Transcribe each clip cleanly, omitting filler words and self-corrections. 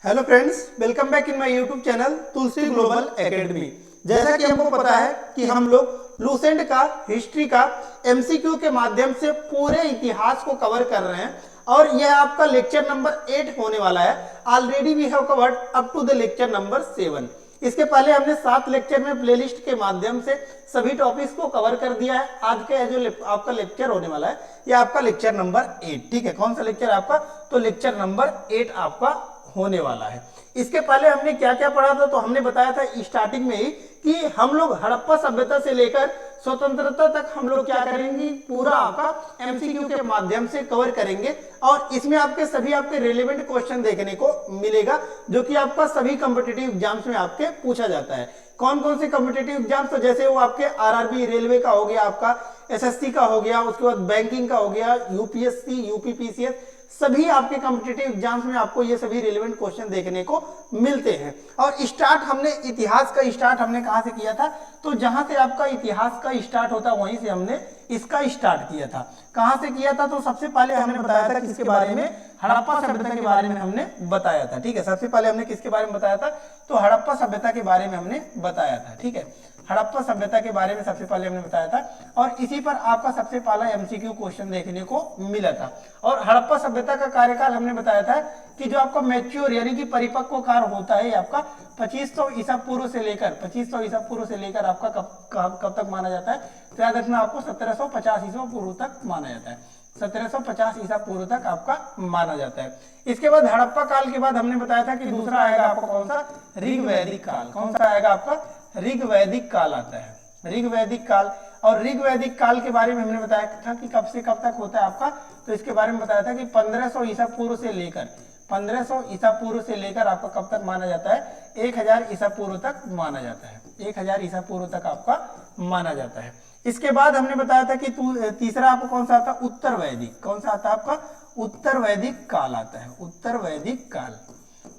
Hello friends, welcome back in my YouTube channel Tulsi global academy. जैसा कि हमको पता है कि हम लोग लूसेंट का हिस्ट्री का एमसीक्यू के माध्यम से पूरे इतिहास को कवर कर रहे हैं और यह आपका लेक्चर नंबर 8 होने वाला है। Already we have covered up to the lecture number 7। इसके पहले हमने 7 लेक्चर में प्लेलिस्ट के माध्यम से सभी टॉपिक्स को कवर कर दिया है। आज का जो आपका लेक्चर होने वाला है यह आपका लेक्चर नंबर 8, ठीक है। कौन सा लेक्चर आपका? तो लेक्चर नंबर 8 आपका होने वाला है। इसके पहले हमने क्या क्या पढ़ा था? तो हमने बताया था स्टार्टिंग में ही कि हम लोग हड़प्पा सभ्यता से लेकर स्वतंत्रता तक हम लोग क्या करेंगे, पूरा आपका एमसीक्यू के माध्यम से कवर करेंगे और इसमें आपके सभी आपके रिलेवेंट क्वेश्चन देखने को मिलेगा जो कि आपका सभी कॉम्पिटिटिव एग्जाम्स में आपके पूछा जाता है। कौन कौन से कॉम्पिटिटिव एग्जाम्स? तो जैसे वो आपके आरआरबी रेलवे का हो गया, आपका एसएससी का हो गया, उसके बाद बैंकिंग का हो गया, यूपीएससी, यूपीपीसीएस, सभी आपके कॉम्पिटिटिव एग्जाम्स में आपको ये सभी रिलेवेंट क्वेश्चन देखने को मिलते हैं। और स्टार्ट हमने इतिहास का स्टार्ट हमने कहां से किया था? तो जहां से आपका इतिहास का स्टार्ट होता वहीं से हमने इसका स्टार्ट किया था। कहां से किया था? तो सबसे पहले हमने बताया था किसके बारे में? हड़प्पा सभ्यता के बारे में हमने बताया था, ठीक है। सबसे पहले हमने किसके बारे में बताया था? तो हड़प्पा सभ्यता के बारे में हमने बताया था, ठीक है। हड़प्पा सभ्यता के बारे में सबसे पहले हमने बताया था और इसी पर आपका सबसे पहला एमसीक्यू क्वेश्चन देखने को मिला था। और हड़प्पा सभ्यता का कार्यकाल हमने बताया था कि जो आपका मैच्योर यानी कि परिपक्व काल होता है आपका 2500 ईसा पूर्व से लेकर 2500 ईसा पूर्व से लेकर आपका कब तक माना जाता है? तो याद रखना आपको 1750 ईसा पूर्व तक माना जाता है। 1750 ईसा पूर्व तक आपका माना जाता है। इसके बाद हड़प्पा काल के बाद हमने बताया था कि दूसरा आएगा आपका कौन सा? ऋग्वैदिक काल। कौन सा आएगा आपका? ऋग्वैदिक काल आता है, ऋग्वैदिक काल। और ऋग्वैदिक काल के बारे में हमने बताया था कि कब से कब तक होता है आपका? तो इसके बारे में बताया था कि 1500 ईसा पूर्व से लेकर 1500 ईसा पूर्व से लेकर आपका कब तक माना जाता है? 1000 ईसा पूर्व तक माना जाता है। 1000 ईसा पूर्व तक आपका माना जाता है। इसके बाद हमने बताया था कि तीसरा आपको कौन सा आता है? उत्तर वैदिक। कौन सा आता है आपका? उत्तर वैदिक काल आता है, उत्तर वैदिक काल।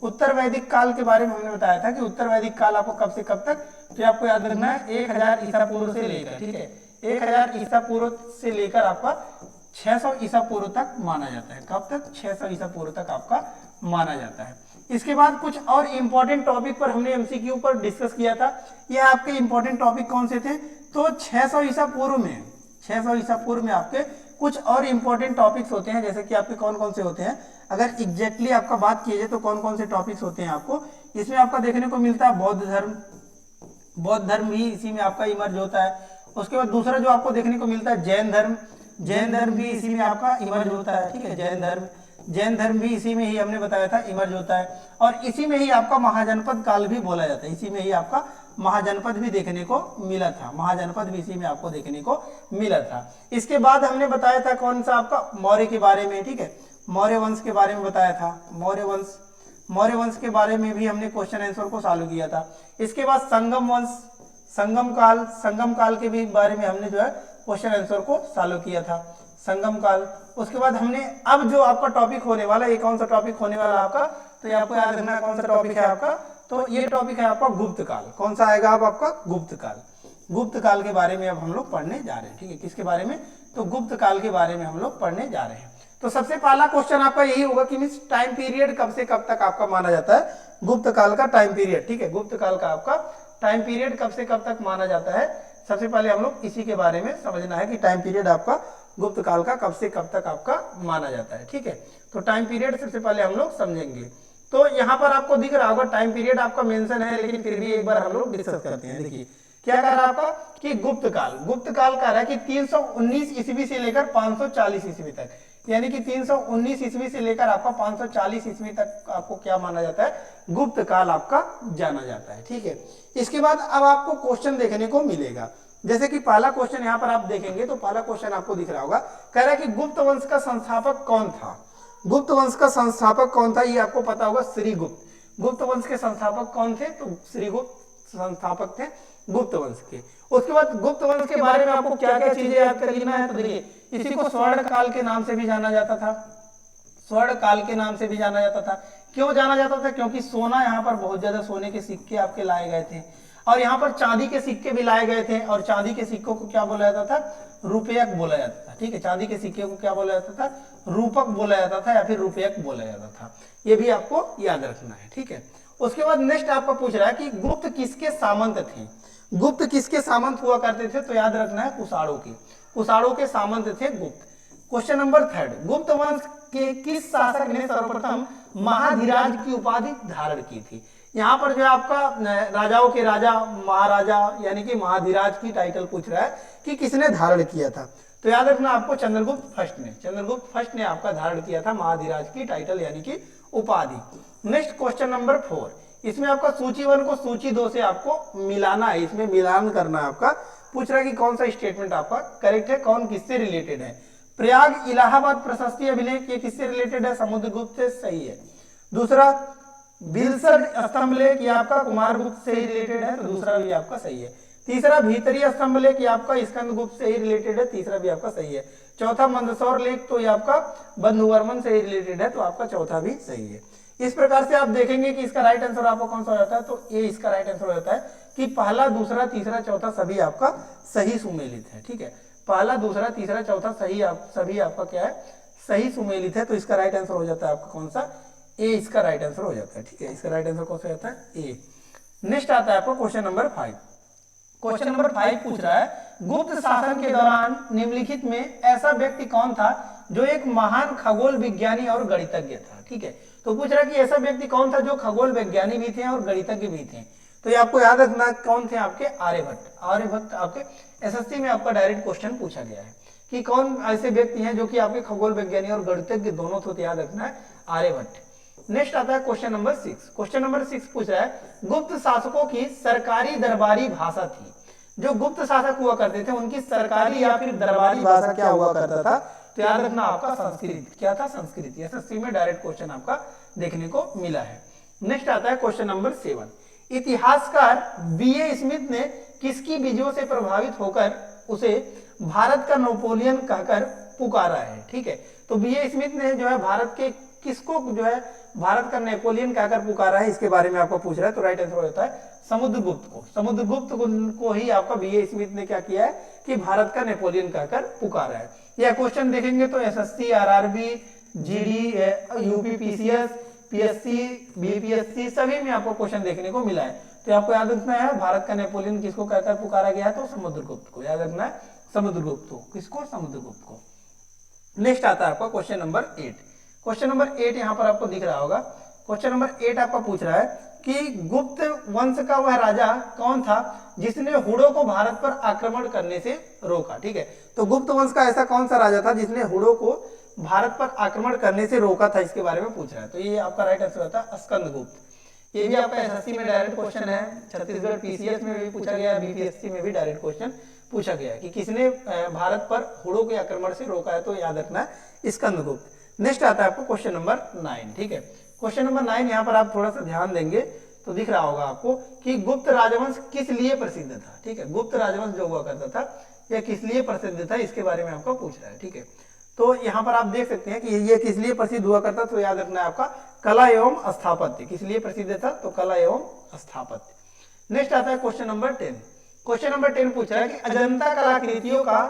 उत्तर वैदिक काल के बारे में हमने बताया था कि उत्तर वैदिक काल आपको कब से कब तक? तो आपको याद रखना है 1000 ईसा पूर्व से लेकर, ठीक है, 1000 ईसा पूर्व से लेकर आपका 600 ईसा पूर्व तक माना जाता है। कब तक? 600 ईसा पूर्व तक आपका माना जाता है। इसके बाद कुछ और इंपॉर्टेंट टॉपिक पर हमने एमसीक्यू पर डिस्कस किया था। यह आपके इंपॉर्टेंट टॉपिक कौन से थे? तो 600 ईसा पूर्व में 600 ईसा पूर्व में आपके कुछ और इंपॉर्टेंट टॉपिक्स होते हैं। जैसे कि आपके कौन कौन से होते हैं? अगर एग्जैक्टली आपका बात किया जाए तो कौन कौन से टॉपिक्स होते हैं आपको इसमें आपका देखने को मिलता है? बौद्ध धर्म, बौद्ध धर्म भी इसी में आपका इमर्ज होता है। उसके बाद दूसरा जो आपको देखने को मिलता है जैन धर्म, जैन धर्म भी इसी में आपका इमर्ज होता है, ठीक है। जैन धर्म भी इसी में ही हमने बताया था इमर्ज होता है। और इसी में ही आपका महाजनपद काल भी बोला जाता है, इसी में ही आपका महाजनपद भी देखने को मिला था, महाजनपद भी इसी में आपको देखने को मिला था। इसके बाद हमने बताया था कौन सा आपका? मौर्य के बारे में, ठीक है, मौर्य वंश के बारे में बताया था। मौर्य वंश के बारे में भी हमने क्वेश्चन आंसर को सॉल्व किया था। इसके बाद संगम वंश, संगम काल के भी बारे में हमने जो है क्वेश्चन आंसर को सॉल्व किया था, संगम काल। उसके बाद हमने अब जो आपका टॉपिक होने वाला है, ये कौन सा टॉपिक होने वाला है आपका? तो ये आपको याद रखना कौन सा टॉपिक है आपका? तो ये टॉपिक है आपका गुप्त काल। कौन सा आएगा अब आपका? गुप्त काल। गुप्त काल के बारे में अब हम लोग पढ़ने जा रहे हैं, ठीक है। किसके बारे में? तो गुप्त काल के बारे में हम लोग पढ़ने जा रहे हैं। तो सबसे पहला क्वेश्चन आपका यही होगा कि मींस टाइम पीरियड कब से कब तक आपका माना जाता है? गुप्त काल का टाइम पीरियड, ठीक है। गुप्त काल का आपका टाइम पीरियड कब से कब तक माना जाता है? सबसे पहले हम लोग इसी के बारे में समझना है कि टाइम पीरियड आपका गुप्त काल का कब से कब तक आपका माना जाता है, ठीक है। तो टाइम पीरियड सबसे पहले हम लोग समझेंगे। तो यहाँ पर आपको दिख रहा होगा टाइम पीरियड आपका मेंशन है, लेकिन फिर भी एक बार हम लोग डिस्कस करते हैं। देखिए क्या कह रहा है आपका कि गुप्त काल कह रहा है कि 319 ईस्वी से लेकर 540 ईस्वी तक, यानी कि 319 ईस्वी से लेकर आपका 540 ईस्वी तक आपको क्या माना जाता है? गुप्त काल आपका जाना जाता है, ठीक है। इसके बाद अब आपको क्वेश्चन देखने को मिलेगा। जैसे कि पहला क्वेश्चन यहाँ पर आप देखेंगे तो पहला क्वेश्चन आपको दिख रहा होगा, कह रहा है कि गुप्त वंश का संस्थापक कौन था? गुप्त वंश का संस्थापक कौन था? ये आपको पता होगा, श्रीगुप्त। गुप्त वंश के संस्थापक कौन थे? तो श्रीगुप्त संस्थापक थे गुप्त वंश के। उसके बाद गुप्त वंश के बारे में आपको क्या क्या चीजें याद कर लेना है? तो देखिए इसी को स्वर्ण काल के नाम से भी जाना जाता था, स्वर्ण काल के नाम से भी जाना जाता था। क्यों जाना जाता था? क्योंकि सोना यहाँ पर बहुत ज्यादा सोने के सिक्के आपके लाए गए थे। और यहाँ पर चांदी के सिक्के भी लाए गए थे, और चांदी के सिक्कों को क्या बोला जाता था, रुपयक बोला जाता था। ठीक है, चांदी के सिक्के को क्या बोला जाता था, रूपक बोला जाता था या फिर रुपयक बोला जाता था। ये भी आपको याद रखना है। ठीक है, उसके बाद नेक्स्ट आपका पूछ रहा है कि गुप्त किसके सामंत थे। गुप्त किसके सामंत हुआ करते थे, तो याद रखना है कुषाणों के, कुषाणों के सामंत थे गुप्त। क्वेश्चन नंबर 3, गुप्त वंश के किस शासक ने सर्वप्रथम महाधिराज की उपाधि धारण की थी। यहाँ पर जो आपका राजाओं के राजा, महाराजा यानी कि महाधिराज की टाइटल पूछ रहा है कि किसने धारण किया था, तो याद रखना आपको चंद्रगुप्त फर्स्ट ने, चंद्रगुप्त फर्स्ट ने आपका धारण किया था महाधिराज की टाइटल यानी कि उपाधि। नेक्स्ट क्वेश्चन नंबर 4, इसमें आपका सूची 1 को सूची 2 से आपको मिलाना है, इसमें मिलान करना है आपका। पूछ रहा है कि कौन सा स्टेटमेंट आपका करेक्ट है, कौन किससे रिलेटेड है। प्रयाग इलाहाबाद प्रशस्ति अभिलेख ये किससे रिलेटेड है, समुद्रगुप्त से, सही है। दूसरा बिलसर स्तंभ लेख ये आपका कुमारगुप्त से ही रिलेटेड है, तो दूसरा भी आपका सही है। तीसरा भीतरी स्तंभ लेख ये आपका स्कंदगुप्त से ही रिलेटेड है, तीसरा भी आपका सही है। चौथा मंदसौर लेख तो ये आपका बंधुवर्मन से ही रिलेटेड है, तो आपका चौथा भी सही है। इस प्रकार से आप देखेंगे कि इसका राइट आंसर आपका कौन सा हो जाता है, तो ये इसका राइट आंसर हो जाता है कि पहला, दूसरा, तीसरा, चौथा सभी आपका सही सुमेलित है। ठीक है, पहला, दूसरा, तीसरा, चौथा सही सभी आपका क्या है, सही सुमेलित है, तो इसका राइट आंसर हो जाता है आपका कौन सा, ए इसका राइट आंसर हो जाता है। ठीक है, इसका राइट आंसर कौन सा जाता है, ए। नेक्स्ट आता है आपको क्वेश्चन नंबर 5। क्वेश्चन नंबर 5 पूछ रहा है गुप्त शासन के दौरान निम्नलिखित में ऐसा व्यक्ति कौन था जो एक महान खगोल विज्ञानी और गणितज्ञ था। ठीक है, तो पूछ रहा है कि ऐसा व्यक्ति कौन था जो खगोल विज्ञानी भी थे और गणितज्ञ भी थे, तो ये आपको याद रखना कौन थे, आपके आर्यभट्ट। आर्यभट्ट आपके एसएससी में आपका डायरेक्ट क्वेश्चन पूछा गया है कि कौन ऐसे व्यक्ति हैं जो कि आपके खगोल विज्ञानी और गणितज्ञ दोनों थे, तो याद रखना है आर्यभट्ट। नेक्स्ट आता है क्वेश्चन नंबर 6। क्वेश्चन नंबर 6 पूछ रहा है गुप्त शासकों की सरकारी दरबारी भाषा थी। जो गुप्त शासक हुआ करते थे उनकी सरकारी या फिर दरबारी भाषा क्या हुआ करता था, तो याद रखना आपका संस्कृत। क्या था, संस्कृत। एसएससी में डायरेक्ट क्वेश्चन आपका देखने को मिला है। नेक्स्ट आता है क्वेश्चन नंबर 7। इतिहासकार बीए स्मिथ ने किसकी विजयों से प्रभावित होकर उसे भारत का नेपोलियन कहकर पुकारा है। ठीक है, तो बीए स्मिथ ने जो है भारत के किसको जो है भारत का नेपोलियन कहकर पुकारा है, इसके बारे में आपको पूछ रहा है, तो राइट आंसर हो जाता है समुद्रगुप्त को। समुद्रगुप्त को ही आपका बीए स्मिथ ने क्या किया है कि भारत का नेपोलियन कहकर पुकारा है। यह क्वेश्चन देखेंगे तो SSC, RRB, GD, UP PCS, PSC, BPSC सभी में आपको क्वेश्चन देखने को मिला है। तो आपको याद रखना है भारत का नेपोलियन किसको कहकर पुकारा गया है, तो समुद्रगुप्त को। याद रखना है समुद्रगुप्त को, किसको, समुद्रगुप्त को। नेक्स्ट आता है आपका क्वेश्चन नंबर 8। क्वेश्चन नंबर 8 यहाँ पर आपको दिख रहा होगा। क्वेश्चन नंबर 8 आपका पूछ रहा है कि गुप्त वंश का वह राजा कौन था जिसने हुड़ों को भारत पर आक्रमण करने से रोका। ठीक है, तो गुप्त वंश का ऐसा कौन सा राजा था जिसने हुड़ों को भारत पर आक्रमण करने से रोका था, इसके बारे में पूछ रहा है। तो ये आपका राइट आंसर होता है स्कंदगुप्त। ये भी आपका एसएससी में डायरेक्ट क्वेश्चन है, छत्तीसगढ़ पीसीएस में भी पूछा गया, बीपीएससी में भी डायरेक्ट क्वेश्चन पूछा गया कि किसने भारत पर हुड़ों के आक्रमण से रोका है, तो याद रखना है स्कंदगुप्त। नेक्स्ट आता है आपको क्वेश्चन नंबर 9। ठीक है, क्वेश्चन नंबर 9 यहाँ पर आप थोड़ा सा ध्यान देंगे तो दिख रहा होगा आपको कि गुप्त राजवंश किस लिए प्रसिद्ध था। ठीक है, गुप्त राजवंश जो हुआ करता था यह किस लिए प्रसिद्ध था, इसके बारे में आपको पूछ रहा है। ठीक है, तो यहाँ पर आप देख सकते हैं कि ये किस लिए प्रसिद्ध हुआ करता, तो याद रखना है आपका कला एवं स्थापत्य। किस लिए प्रसिद्ध था, तो कला एवं स्थापत्य। नेक्स्ट आता है क्वेश्चन नंबर 10। क्वेश्चन नंबर 10 पूछ रहा है कि अजंता कलाकृतियों का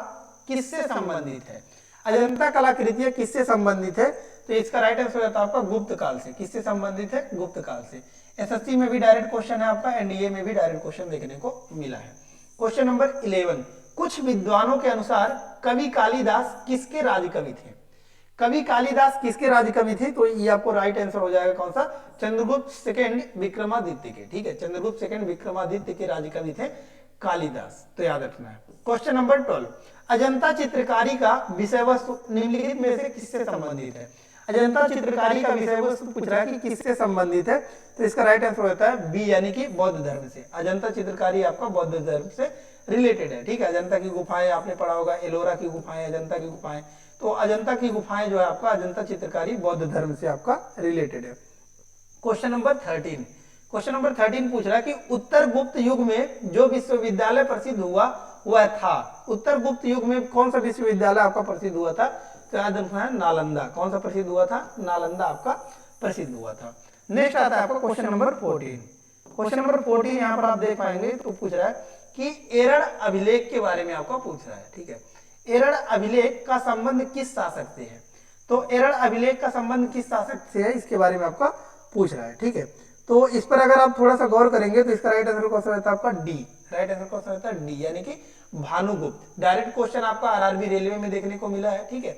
किससे संबंधित है। अजंता कलाकृतियां किससे संबंधित है, तो इसका राइट आंसर होता है आपका गुप्त काल से। किससे संबंधित है, गुप्त काल से। एसएससी में भी डायरेक्ट क्वेश्चन है आपका, एनडीए में भी डायरेक्ट क्वेश्चन देखने को मिला है। Question number 11। कुछ विद्वानों के अनुसार कवि कालिदास किसके राजकवि थे। कवि कालिदास किसके राजकवि थे, तो ये आपको राइट आंसर हो जाएगा कौन सा, चंद्रगुप्त सेकंड विक्रमादित्य के। ठीक है, चंद्रगुप्त सेकंड विक्रमादित्य के राजकवि थे कालिदास, तो याद रखना है। Question number 12। अजंता चित्रकारी का विषय वस्तु निम्नलिखित में से किससे संबंधित है। अजंता चित्रकारी का विषय वस्तु पूछ रहा है कि किससे संबंधित है, तो इसका राइट आंसर होता है बी यानी कि बौद्ध धर्म से। अजंता चित्रकारी आपका बौद्ध धर्म से रिलेटेड है। ठीक है, अजंता की गुफाएं आपने पढ़ा होगा, एलोरा की गुफाएं, अजंता की गुफाएं, तो अजंता की गुफाएं जो है आपका अजंता चित्रकारी बौद्ध धर्म से आपका रिलेटेड है। Question number 13। क्वेश्चन नंबर 13 पूछ रहा है कि उत्तर गुप्त युग में जो विश्वविद्यालय प्रसिद्ध हुआ वह था। उत्तर गुप्त युग में कौन सा विश्वविद्यालय आपका प्रसिद्ध हुआ था, तो याद रखना है नालंदा। कौन सा प्रसिद्ध हुआ था, नालंदा आपका प्रसिद्ध हुआ था। नेक्स्ट आता है आपका क्वेश्चन नंबर 14। क्वेश्चन नंबर 14 यहाँ पर आप देख पाएंगे तो पूछ रहा है कि एरड़ अभिलेख के बारे में आपका पूछ रहा है। ठीक है, एरड़ अभिलेख का संबंध किस शासक से है? तो एरड़ अभिलेख का संबंध किस शासक से है, इसके बारे में आपका पूछ रहा है। ठीक है, तो इस पर अगर आप थोड़ा सा गौर करेंगे तो इसका राइट आंसर कौन सा रहता है आपका डी। राइट आंसर कौन सा रहता है डी, यानी कि भानुगुप्त। डायरेक्ट क्वेश्चन आपका आरआरबी रेलवे में देखने को मिला है। ठीक है,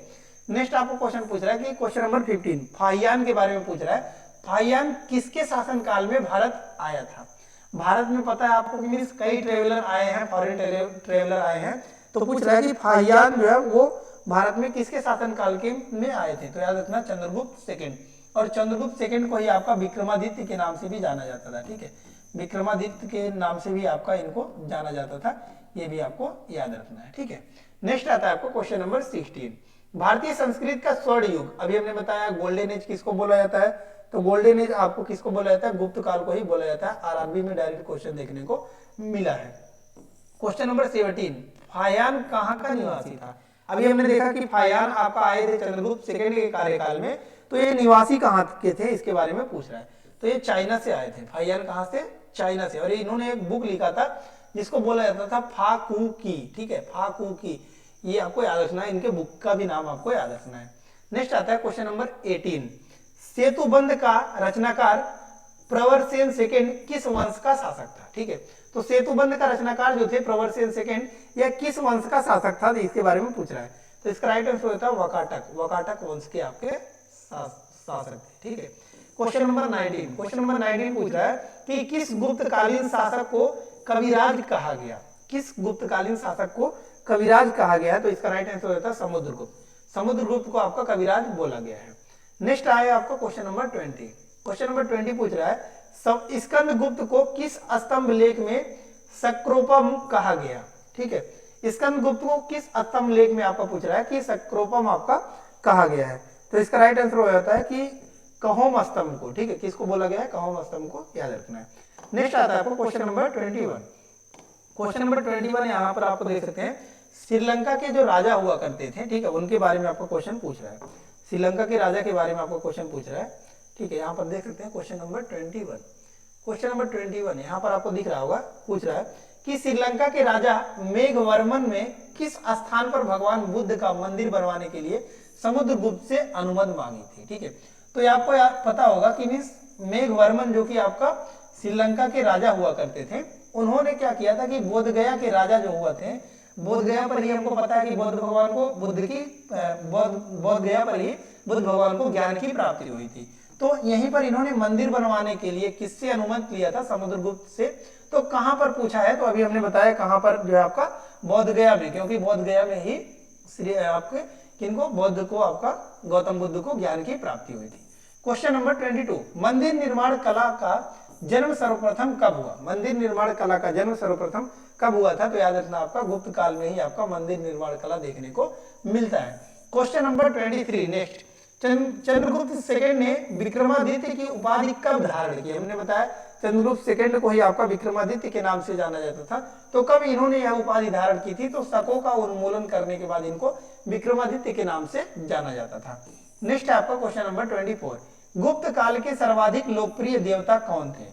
नेक्स्ट आपको क्वेश्चन पूछ रहा है कि क्वेश्चन नंबर 15 फाहियान के बारे में पूछ रहा है। फाहियान किसके शासन काल में भारत आया था? भारत में पता है आपको मींस कई ट्रेवलर आए हैं, फॉरेन ट्रेवलर आए हैं, तो पूछ रहा है कि फाहियान जो है वो भारत में किसके शासन काल के में आए थे? तो याद रखना चंद्रगुप्त सेकंड, और चंद्रगुप्त सेकंड को ही आपका विक्रमादित्य के नाम से भी जाना जाता था। ठीक है, विक्रमादित्य के नाम से भी आपका इनको जाना जाता था, ये भी आपको याद रखना है। ठीक है, नेक्स्ट आता है आपको क्वेश्चन नंबर 16 भारतीय संस्कृत का स्वर्ण युग। अभी हमने बताया गोल्डन एज किसको बोला जाता है, तो गोल्डन एज आपको किसको बोला जाता है? गुप्त काल को ही बोला जाता है। आरआरबी में डायरेक्ट क्वेश्चन देखने को मिला है। क्वेश्चन नंबर 17 फाहियान कहाँ का निवासी था? अभी हमने देखा कि फाहियान आपका आए थे चंद्रगुप्त सेकंड के कार्यकाल में, तो ये निवासी कहाँ के थे इसके बारे में पूछ रहा है। तो ये चाइना से आए थे। फाहियान कहाँ से? चाइना से। और इन्होंने एक बुक लिखा था जिसको बोला जाता था फाकू की। ठीक है, फाकू की, ये आपको याद रखना है, इनके बुक का भी नाम आपको याद रखना है। नेक्स्ट आता है क्वेश्चन नंबर 18 सेतुबंध का रचनाकार प्रवरसेन सेकंड किस वंश का शासक था? ठीक है, तो सेतुबंध का रचनाकार जो थे प्रवरसेन सेकंड, यह किस वंश का शासक था, इसके बारे में पूछ रहा है। तो इसका राइट आंसर होता है वकाटक। वकाटक वंश के आपके शासक थे। ठीक है, क्वेश्चन नंबर 19 पूछ रहा है कि किस गुप्तकालीन शासक को कविराज कहा गया? किस गुप्तकालीन शासक को कविराज कहा गया? तो इसका राइट आंसर होता है समुद्रगुप्त। समुद्रगुप्त को आपका कविराज बोला गया है। नेक्स्ट आया आपका क्वेश्चन नंबर 20। क्वेश्चन नंबर 20 पूछ रहा है स्कंदगुप्त को किस स्तंभ लेख में सक्रोपम कहा गया? ठीक है, स्कंदगुप्त को किस स्तंभ लेख में आपका पूछ रहा है कि सक्रोपम आपका कहा गया है? तो इसका राइट आंसर हो जाता है कि कहोम स्तंभ को। ठीक है, किसको बोला गया है? कहोम स्तंभ को याद रखना है। नेक्स्ट आता है आपको क्वेश्चन नंबर 21। क्वेश्चन नंबर 21 यहाँ पर आपको देख सकते हैं श्रीलंका के जो राजा हुआ करते थे, ठीक है, उनके बारे में आपको क्वेश्चन पूछ रहा है। श्रीलंका के राजा के बारे में आपको क्वेश्चन पूछ रहा है। ठीक है, यहाँ पर देख सकते हैं क्वेश्चन नंबर 21। क्वेश्चन नंबर 21 यहाँ पर आपको दिख रहा होगा, पूछ रहा है कि श्रीलंका के राजा मेघवर्मन में किस स्थान पर भगवान बुद्ध का मंदिर बनवाने के लिए समुद्रगुप्त से अनुमति मांगी थी? ठीक है, तो ये आपको पता होगा कि मीन्स मेघवर्मन जो कि आपका श्रीलंका के राजा हुआ करते थे, उन्होंने क्या किया था कि बोधगया के राजा जो हुआ थे, बोधगया पर ही हमको पता है कि बुद्ध भगवान को बोधगया पर ही बुद्ध भगवान को ज्ञान की प्राप्ति हुई थी। तो यहीं पर इन्होंने मंदिर बनवाने के लिए किससे अनुमति लिया था? समुद्रगुप्त से। तो कहां पर पूछा है? तो अभी हमने बताया कहां पर, जो है आपका बोधगया में, क्योंकि बोधगया में ही श्री आपके किनको बुद्ध को आपका गौतम बुद्ध को ज्ञान की प्राप्ति हुई थी। क्वेश्चन नंबर 22 मंदिर निर्माण कला का जन्म सर्वप्रथम कब हुआ? मंदिर निर्माण कला का जन्म सर्वप्रथम कब हुआ था? तो याद रखना आपका गुप्त काल में ही आपका मंदिर निर्माण कला देखने को मिलता है। Question number 23 next Chandragupta second ने विक्रमादित्य की उपाधि कब धारण की? हमने बताया चंद्रगुप्त सेकंड को ही आपका विक्रमादित्य के नाम से जाना जाता था। तो कब इन्होंने यह उपाधि धारण की थी? तो शकों का उन्मूलन करने के बाद इनको विक्रमादित्य के नाम से जाना जाता था। नेक्स्ट है आपका क्वेश्चन नंबर 24 गुप्त काल के सर्वाधिक लोकप्रिय देवता कौन थे?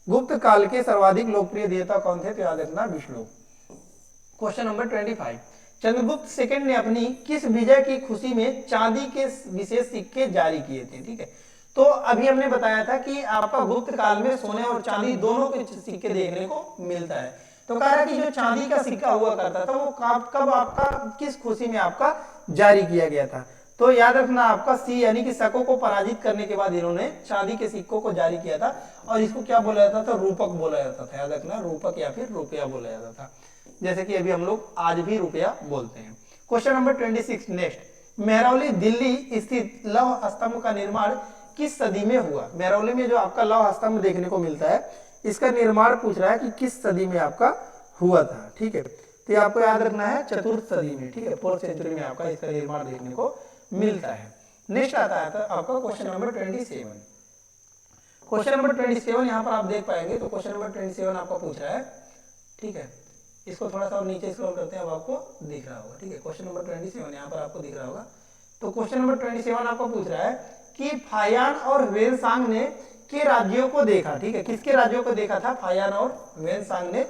गुप्त काल के सर्वाधिक लोकप्रिय देवता कौन थे? तो याद रखना Vishnu. Question number 25 Chandragupta second ने अपनी किस विजय की खुशी में चांदी के विशेष सिक्के जारी किए थे? ठीक है, तो अभी हमने बताया था कि आपका गुप्त काल में सोने और चांदी दोनों के सिक्के देखने को मिलता है। तो कह रहा कि जो चांदी का सिक्का हुआ करता था वो कब आपका किस खुशी में आपका जारी किया गया था? तो याद रखना आपका सी, यानी कि शकों को पराजित करने के बाद इन्होंने चांदी के सिक्कों को जारी किया था, और इसको क्या बोला जाता था? रूपक बोला जाता था। याद रखना रूपक या फिर रुपया बोला जाता था, जैसे कि अभी हम लोग आज भी रुपया बोलते हैं। Question number 26 next Mehrauli Delhi स्थित लौह स्तंभ का निर्माण किस सदी में हुआ? मेहरौली में जो आपका लौह स्तंभ देखने को मिलता है, इसका निर्माण पूछ रहा है कि किस सदी में आपका हुआ था। ठीक है, तो ये आपको याद रखना है चतुर्थ सदी में। ठीक है, 4th सेंचुरी में आपका इसका निर्माण देखने को मिलता है। नेक्स्ट आता है आपका क्वेश्चन नंबर 27। क्वेश्चन नंबर 27 यहाँ पर आप देख पाएंगे, तो क्वेश्चन नंबर 27 आपका पूछ रहा है। ठीक है, इसको थोड़ा सा और नीचे स्क्रॉल करते हैं, अब आपको दिख रहा होगा। ठीक है, क्वेश्चन नंबर 27 यहाँ पर आपको दिख रहा होगा। तो क्वेश्चन नंबर 27 आपको पूछ रहा है कि फाहियान और ह्वेनसांग ने के राज्यों को देखा। ठीक है, किसके राज्यों को देखा था? फाहियान और ह्वेनसांग ने।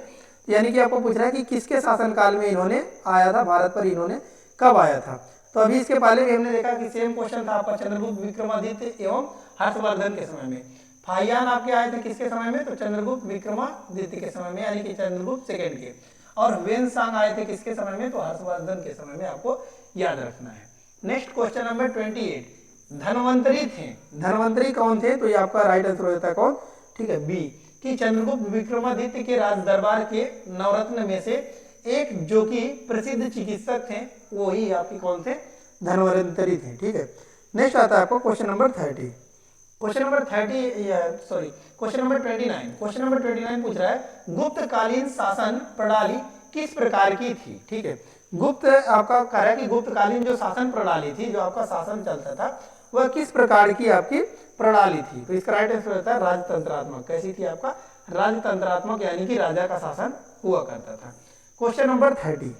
यानी कि आपको पूछ रहा है कि किसके शासनकाल में इन्होंने आया था भारत पर, इन्होंने कब आया था। तो अभी इसके पहले भी हमने देखा कि सेम क्वेश्चन था आपका चंद्रगुप्त विक्रमादित्य एवं हर्षवर्धन के समय में। फाहियान आपके आए थे किसके समय में? तो चंद्रगुप्त विक्रमादित्य के समय में, यानी कि चंद्रगुप्त सेकंड के। और ह्वेनसांग आए थे किसके समय में? तो हर्षवर्धन के समय में, आपको याद रखना है। नेक्स्ट क्वेश्चन नंबर 28, धनवंतरी थे। धनवंतरी कौन थे? तो ये आपका राइट आंसर हो जाता है कौन? ठीक है, बी, कि चंद्रगुप्त विक्रमादित्य के राज दरबार के नवरत्न में से एक जो कि प्रसिद्ध चिकित्सक थे, वो ही आपके कौन थे? धनवंतरी थे। ठीक है, नेक्स्ट आता है आपको question number 30। Question number 29। Question number 29 पूछ रहा है गुप्तकालीन शासन प्रणाली किस प्रकार की थी? ठीक है, गुप्त आपका कह रहा है कि गुप्तकालीन जो शासन प्रणाली थी, जो आपका शासन चलता था, वह किस प्रकार की आपकी प्रणाली थी? तो इसका राइट आंसर होता है राजतंत्रात्मक। कैसी थी आपका? राजतंत्रात्मक, यानी कि राजा का शासन हुआ करता था। Question number 30।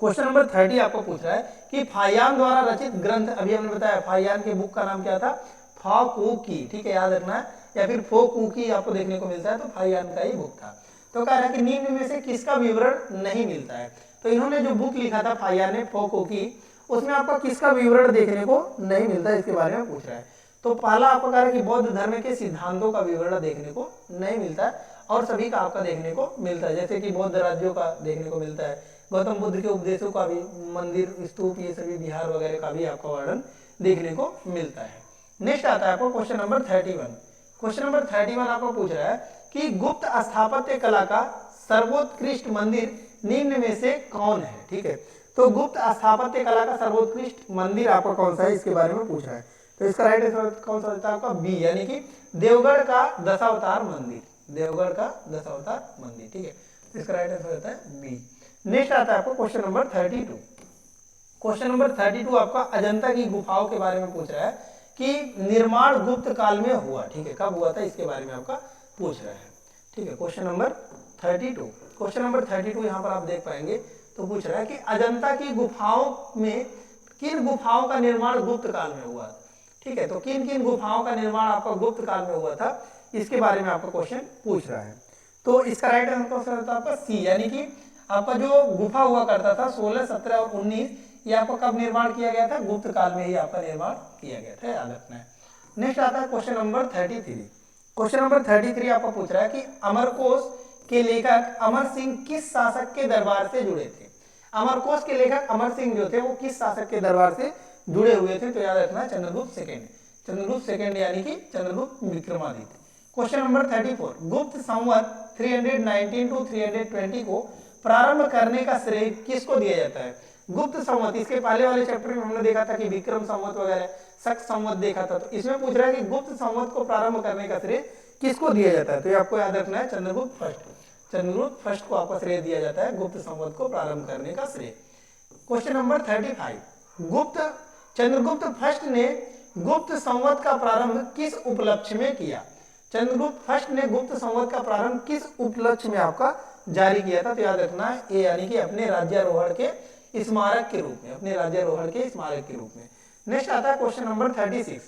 क्वेश्चन नंबर 30 आपको पूछ रहा है कि फाहियान द्वारा रचित ग्रंथ, अभी हमने बताया फाहियान के बुक का नाम क्या था? फाकुकी। ठीक है, याद रखना है, या फिर फोकुकी आपको देखने को मिलता है, तो फाहियान का ही बुक था। तो कह रहा है कि निम्न में से किसका विवरण नहीं मिलता है? तो इन्होंने जो बुक लिखा था फाहियान ने, फोकुकी, उसमें आपको किसका विवरण देखने को नहीं मिलता, इसके बारे में पूछ रहा है। तो पहला आपको कह रहा है कि बौद्ध धर्म के सिद्धांतों का विवरण देखने को नहीं मिलता है, और सभी का आपका देखने को मिलता है, जैसे कि बौद्ध राज्यों का देखने को मिलता है, गौतम बुद्ध के उपदेशों का भी, मंदिर, स्तूप, ये सभी विहार वगैरह का भी आपका वर्णन देखने को मिलता है। नेक्स्ट आता है आपको क्वेश्चन नंबर 31। क्वेश्चन नंबर 31 आपको पूछ रहा है कि गुप्त स्थापत्य कला का सर्वोत्कृष्ट मंदिर निम्न में से कौन है? ठीक है, तो गुप्त स्थापत्य कला का सर्वोत्कृष्ट मंदिर आपका कौन सा है, इसके बारे में पूछ रहा है। तो इसका राइट आंसर कौन सा होता है आपका? बी, यानी कि देवगढ़ का दशावतार मंदिर। देवगढ़ का दशावतार मंदिर। ठीक है, तो इसका राइट आंसर होता है बी। नेक्स्ट आता है आपको क्वेश्चन नंबर 32। क्वेश्चन नंबर 32 आपका अजंता की गुफाओं के बारे में पूछ रहा है कि निर्माण गुप्त काल में हुआ। ठीक है, कब हुआ था, इसके बारे में आपका पूछ रहा है। ठीक है, क्वेश्चन नंबर 32। क्वेश्चन नंबर 32 यहाँ पर आप देख पाएंगे, तो पूछ रहा है कि अजंता की गुफाओं में किन गुफाओं का निर्माण गुप्त काल में हुआ? ठीक है, तो किन किन गुफाओं का निर्माण आपका गुप्त काल में हुआ था, इसके बारे में आपका क्वेश्चन पूछ रहा है। तो इसका राइट आंसर होता है आपका सी, यानी कि आपका जो गुफा हुआ करता था 16, 17 और 19, ये आपका कब निर्माण किया गया था? गुप्त काल में ही आपका निर्माण किया गया था, याद रखना है। नेक्स्ट आता है क्वेश्चन नंबर 33। क्वेश्चन नंबर 33 आपको पूछ रहा है कि अमरकोश के लेखक अमर सिंह किस शासक के दरबार से जुड़े थे? अमरकोश के लेखक अमर सिंह जो थे, वो किस शासक के दरबार से जुड़े हुए थे? तो याद रखना है चंद्रगुप्त सेकंड। चंद्रगुप्त सेकंड यानी कि चंद्रगुप्त विक्रमादित्य। क्वेश्चन नंबर 34, गुप्त संवत 319 to 320 को प्रारंभ करने का श्रेय किसको दिया जाता है? गुप्त संवत, इसके पहले वाले चैप्टर में हमने देखा था कि विक्रम संवत वगैरह, शक संवत देखा था, तो इसमें पूछ रहा है कि गुप्त संवत को प्रारंभ करने का श्रेय किसको दिया जाता है? तो ये आपको याद रखना है चंद्रगुप्त फर्स्ट। चंद्रगुप्त फर्स्ट को आपका श्रेय दिया जाता है गुप्त संवत को प्रारंभ करने का श्रेय। क्वेश्चन नंबर 35, चंद्रगुप्त फर्स्ट ने गुप्त संवत का प्रारंभ किस उपलक्ष्य में किया? चंद्रगुप्त फर्स्ट ने गुप्त संवत का प्रारंभ किस उपलक्ष्य में आपका जारी किया था? तो याद रखना है ए, यानी कि अपने राज्यारोहण के स्मारक के रूप में, अपने राज्यारोहण के स्मारक के रूप में। नेक्स्ट आता है क्वेश्चन नंबर 36,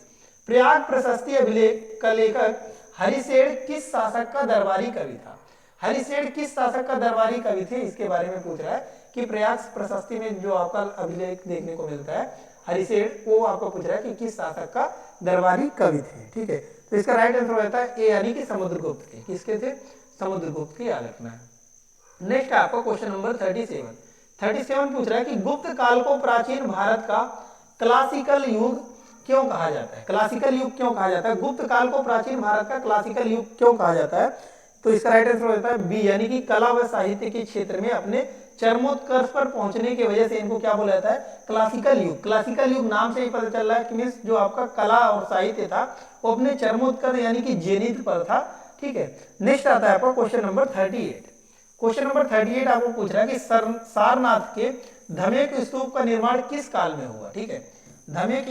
प्रयाग प्रशस्ति अभिलेख का लेखक हरिसेन किस शासक का दरबारी कवि था? हरिसेन किस शासक का दरबारी कवि थे, इसके बारे में पूछ रहा है कि प्रयाग प्रशस्ति में जो आपका अभिलेख देखने को मिलता है हरिसेन, वो आपको पूछ रहा है कि किस शासक का दरबारी कवि थे। ठीक है, तो इसका राइट आंसर होता है ए, यानी कि समुद्रगुप्त के। किसके थे? समुद्रगुप्त के, याद रखना है। नेक्स्ट है आपका क्वेश्चन नंबर 37 पूछ रहा है कि गुप्त काल को प्राचीन भारत का क्लासिकल युग क्यों कहा जाता है? क्लासिकल युग क्यों कहा जाता है? गुप्त काल को प्राचीन भारत का क्लासिकल युग क्यों कहा जाता है? तो इसका राइट आंसर होता है बी, यानी कि कला व साहित्य के क्षेत्र में अपने चरमोत्कर्ष पर पहुंचने की वजह से इनको क्या बोला जाता है? क्लासिकल युग। क्लासिकल युग नाम से ही पता चल रहा है कि मींस जो आपका कला और साहित्य था वो अपने चरमोत्कर्ष यानी कि जेनिथ पर था। ठीक है, नेक्स्ट आता है आपका क्वेश्चन नंबर 38। क्वेश्चन नंबर 38 आपको पूछ रहा है कि सारनाथ के धमेक स्तूप का निर्माण किस काल में हुआ? ठीक है, धमेक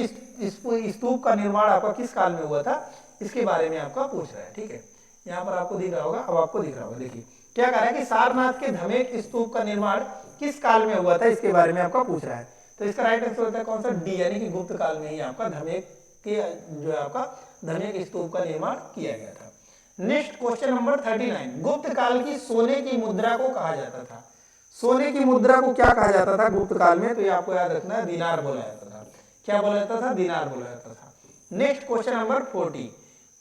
स्तूप का निर्माण आपका किस काल में हुआ था, इसके बारे में आपका पूछ रहा है। ठीक है, यहाँ पर आपको दिख रहा होगा, अब आपको दिख रहा होगा, देखिए क्या कह रहा है कि सारनाथ के धमेक स्तूप का निर्माण किस काल में हुआ था, इसके बारे में आपका पूछ रहा है। तो इसका राइट आंसर होता है कौन सा? डी, यानी कि गुप्त काल में ही आपका धमेक के जो है आपका धन्य स्तूप का निर्माण किया गया था। नेक्स्ट क्वेश्चन नंबर 39, गुप्त काल की सोने की मुद्रा को कहा जाता था। सोने की मुद्रा को क्या कहा जाता था गुप्त काल में? तो ये आपको याद रखना है, दिनार बोला जाता था। क्या बोला जाता था? दिनार बोला जाता था। नेक्स्ट क्वेश्चन नंबर 40,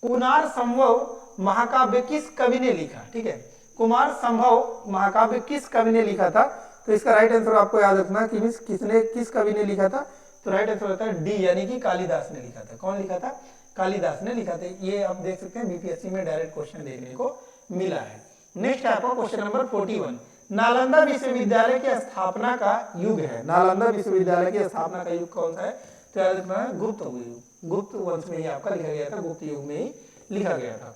कुमार संभव महाकाव्य किस कवि ने लिखा? ठीक है, कुमार संभव महाकाव्य किस कवि ने लिखा था? तो इसका राइट आंसर आपको याद रखना कि किसने, किस कवि ने लिखा था? तो राइट आंसर होता है डी, यानी कि कालिदास ने लिखा था। कौन लिखा था? कालिदास ने लिखा था। ये आप देख सकते हैं बीपीएससी में डायरेक्ट क्वेश्चन देखने को मिला है। नेक्स्ट आपका क्वेश्चन नंबर 41, नालंदा विश्वविद्यालय की स्थापना का युग है। नालंदा विश्वविद्यालय की स्थापना का युग कौन सा है? तो याद रखना है गुप्त युग। गुप्त वंश में ही आपका लिखा गया था, गुप्त युग में ही लिखा गया था।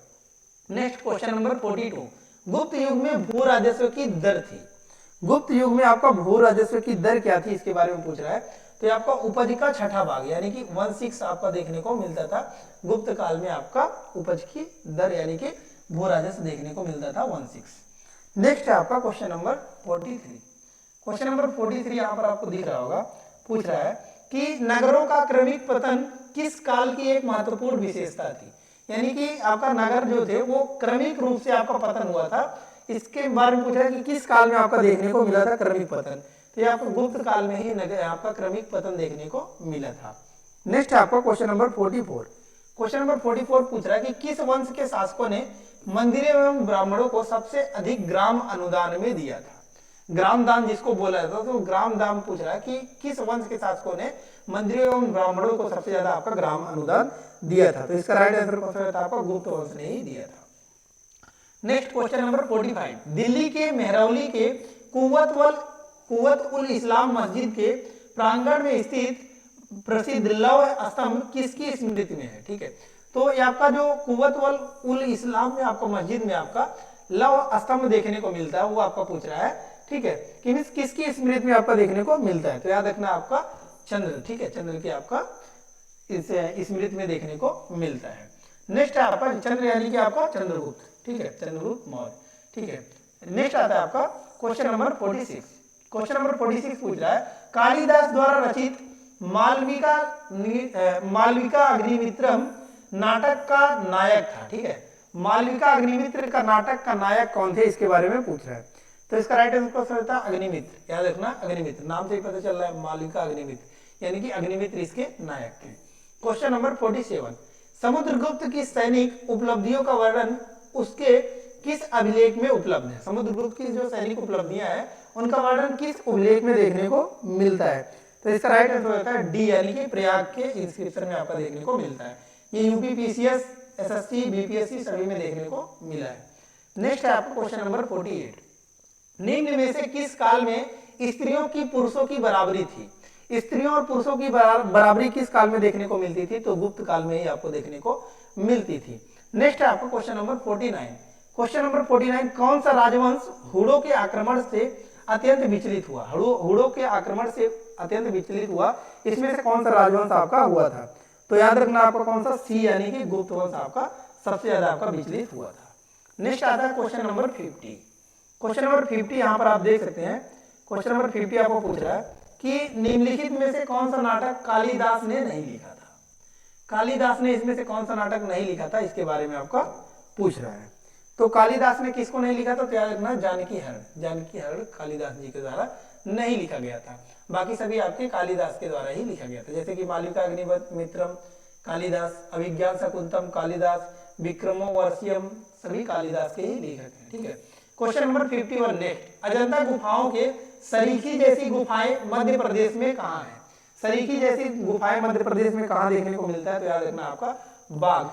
नेक्स्ट क्वेश्चन नंबर 42, गुप्त युग में भू राजस्व की दर थी। गुप्त युग में आपका भू राजस्व की दर क्या थी, इसके बारे में पूछ रहा है। तो ये आपका उपज का छठा भाग यानी कि 1/6 आपका देखने को मिलता था गुप्त काल में। आपका उपज की दर यानी कि भू राजस्व देखने को मिलता था 1/6। नेक्स्ट है आपका क्वेश्चन नंबर 43। क्वेश्चन नंबर 43 यहाँ पर आपको दिख रहा होगा, पूछ रहा है कि नगरों का क्रमिक पतन किस काल की एक महत्वपूर्ण विशेषता थी। यानी कि आपका नगर जो थे वो क्रमिक रूप से आपका पतन हुआ था। इसके बारे में पूछा है कि किस काल में आपका देखने को मिला था क्रमिक पतन। तो ये आपको गुप्त काल में ही आपका क्रमिक पतन देखने को मिला था। नेक्स्ट आपका क्वेश्चन नंबर 44। क्वेश्चन नंबर 44 पूछ रहा है कि किस वंश के शासकों ने मंदिरों एवं ब्राह्मणों को सबसे अधिक ग्राम अनुदान में दिया था। ग्राम दान जिसको बोला जाता है, तो ग्राम दान पूछ रहा है कि किस वंश के शासकों ने मंदिरों एवं ब्राह्मणों को सबसे ज्यादा आपका ग्राम अनुदान दिया था। तो इसका राइट आंसर कौन सा था? आपका गुप्त वंश ने ही दिया था। नेक्स्ट क्वेश्चन नंबर 45, दिल्ली के मेहरौली के कुव्वत उल इस्लाम मस्जिद के प्रांगण में स्थित प्रसिद्ध लौह स्तंभ किसकी स्मृति में है? ठीक है, तो ये आपका जो कुव्वत उल इस्लाम में आपका मस्जिद में आपका लौह स्तंभ देखने को मिलता है, वो आपका पूछ रहा है। ठीक है, कि किसकी स्मृति में आपका देखने को मिलता है? तो याद रखना आपका चंद्र। ठीक है, चंद्र की आपका इस स्मृति में देखने को मिलता है। नेक्स्ट है आपका चंद्र यानी कि आपका चंद्रगुप्त। ठीक है, चंद्रगुप्त मौर्य। ठीक है, नेक्स्ट आता है आपका क्वेश्चन नंबर 46। क्वेश्चन नंबर 46 पूछ रहा है कालिदास द्वारा रचित मालविका अग्निमित्रम नाटक का नायक था। ठीक है, मालविका अग्निमित्र का नाटक का नायक कौन थे, इसके बारे में पूछ रहा है। तो इसका राइट आंसर होता है अग्निमित्र। याद रखना अग्निमित्र, नाम से ही पता चल रहा है मालविका अग्निमित्र, यानी कि अग्निमित्र इसके नायक थे। क्वेश्चन नंबर 47, समुद्रगुप्त की सैनिक उपलब्धियों का वर्णन उसके किस अभिलेख में उपलब्ध है? समुद्रगुप्त की जो सैनिक उपलब्धियां हैं उनका वर्णन किस अभिलेख में देखने को मिलता है? तो इसका राइट आंसर होता है डी, यानी कि प्रयाग के इंस्क्रिप्शन में आपका देखने को मिलता है। ये यूपी पीसीएस, एसएससी, बीपीएससी सभी में देखने को मिला है। नेक्स्ट है आपका क्वेश्चन नंबर 48, निम्न में से किस काल में स्त्रियों की पुरुषों की बराबरी थी? स्त्रियों और पुरुषों की बराबरी किस काल में देखने को मिलती थी? तो गुप्त काल में ही आपको देखने को मिलती थी। नेक्स्ट है आपका क्वेश्चन नंबर 49। क्वेश्चन नंबर 49, कौन सा राजवंश हुड़ों के आक्रमण से अत्यंत विचलित हुआ? हुड़ों के आक्रमण से अत्यंत विचलित हुआ, इसमें से कौन सा राजवंश आपका हुआ था? तो याद रखना आपका कौन सा? सी, यानी कि गुप्त वंश आपका सबसे ज्यादा आपका विचलित हुआ था। नेक्स्ट आता है क्वेश्चन नंबर 50। क्वेश्चन नंबर 50 यहाँ पर आप देख सकते हैं। क्वेश्चन नंबर 50 आपको पूछ रहा है कि निम्नलिखित में से कौन सा नाटक कालिदास ने नहीं लिखा था? कालिदास ने इसमें से कौन सा नाटक नहीं लिखा था, इसके बारे में आपका पूछ रहा है। तो कालिदास ने किसको नहीं लिखा था? तो याद रखना जानकी हरण। जानकी हरण कालिदास जी के द्वारा नहीं लिखा गया था, बाकी सभी आपके कालिदास के द्वारा ही लिखा गया था। जैसे कि मालविका अग्निमित्रम कालिदास, अभिज्ञान शकुंतलम कालिदास, विक्रमो वर्षियम सभी कालिदास के ही लेखक हैं। ठीक है, क्वेश्चन नंबर 51 नेक्स्ट, अजंता गुफाओं के सरीखी जैसी गुफाएं मध्य प्रदेश में कहाँ है? सरीखी जैसी गुफाएं मध्य प्रदेश में कहाँ देखने को मिलता है? तो याद रखना आपका बाघ।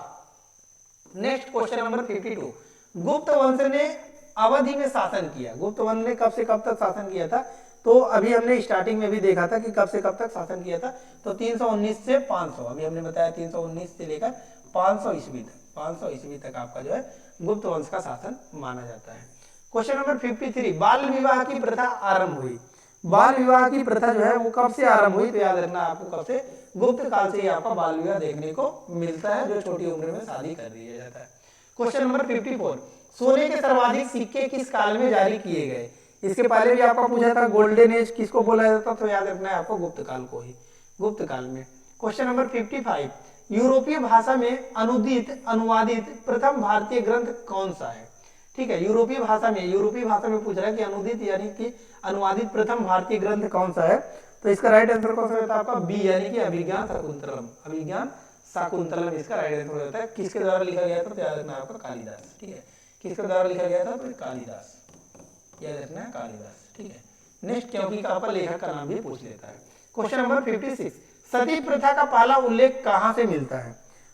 नेक्स्ट क्वेश्चन नंबर 52, गुप्त वंश ने अवधि में शासन किया। गुप्त वंश ने कब से कब तक शासन किया था? तो अभी हमने स्टार्टिंग में भी देखा था कि कब से कब तक शासन किया था। तो 319 से 500, अभी हमने बताया 319 से लेकर 500 ईस्वी तक, 500 ईस्वी तक आपका जो है गुप्त वंश का शासन माना जाता है। क्वेश्चन नंबर 53, बाल विवाह की प्रथा आरंभ हुई। बाल विवाह की प्रथा जो है वो कब से आरंभ हुई? तो याद रखना आपको कब से? गुप्त काल से ही आपका बाल विवाह देखने को मिलता है, जो छोटी उम्र में शादी कर दिया जाता है। क्वेश्चन नंबर 54, सोने के सर्वाधिक सिक्के किस काल में जारी किए गए? इसके पहले भी आपका पूछा था गोल्डन एज किसको बोला जाता? तो याद रखना है आपको गुप्त काल को ही, गुप्त काल में। क्वेश्चन नंबर 55, यूरोपीय भाषा में अनुदित अनुवादित प्रथम भारतीय ग्रंथ कौन सा है? ठीक है, यूरोपीय भाषा में पूछ रहा है कि अनुदित यानी कि अनुवादित प्रथम भारतीय ग्रंथ कौन सा है? तो इसका राइट आंसर कौन सा होता है आपका? बी यानी कि अभिज्ञान शाकुंतलम। अभिज्ञान शाकुंतलम इसका राइट आंसर होता है। किसके द्वारा लिखा गया था? तो याद रखना आपका कालिदास। ठीक है, किसके द्वारा लिखा गया था? तो कालिदास, याद रखना है कालिदास। ठीक है, नेक्स्ट क्योंकि का आपका लेखक का नाम भी पूछ लेता है। क्वेश्चन नंबर 56, सती प्रथा का पहला उल्लेख कहां से मिलता है?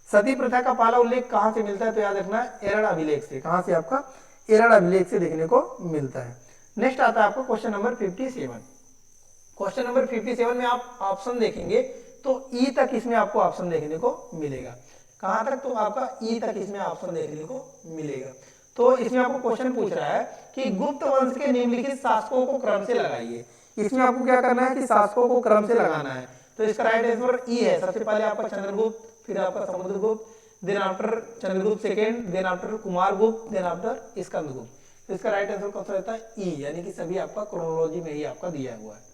सती प्रथा का पहला उल्लेख कहां से मिलता है? तो याद रखना एरड़ अभिलेख से। कहां से? आपका एरड़ अभिलेख से देखने को मिलता है। नेक्स्ट आता है आपका क्वेश्चन नंबर 57। क्वेश्चन नंबर 57 में आप ऑप्शन देखेंगे तो ई तक इसमें आपको ऑप्शन देखने को मिलेगा। कहां तक? तो आपका ई तक इसमें ऑप्शन देखने को मिलेगा। तो इसमें आपको क्वेश्चन पूछ रहा है कि गुप्त वंश के निम्नलिखित शासकों को क्रम से लगाइए। इसमें आपको क्या करना है कि शासकों को क्रम से लगाना है। तो इसका राइट आंसर ई है। सबसे पहले आपका चंद्रगुप्त, फिर आपका Samudragupta, then after Chandragupta second, then after Kumaragupta, then after Skandagupta. तो इसका राइट आंसर कौन सा रहता है? ई, यानी कि सभी आपका क्रोनोलॉजी में ही आपका दिया हुआ है।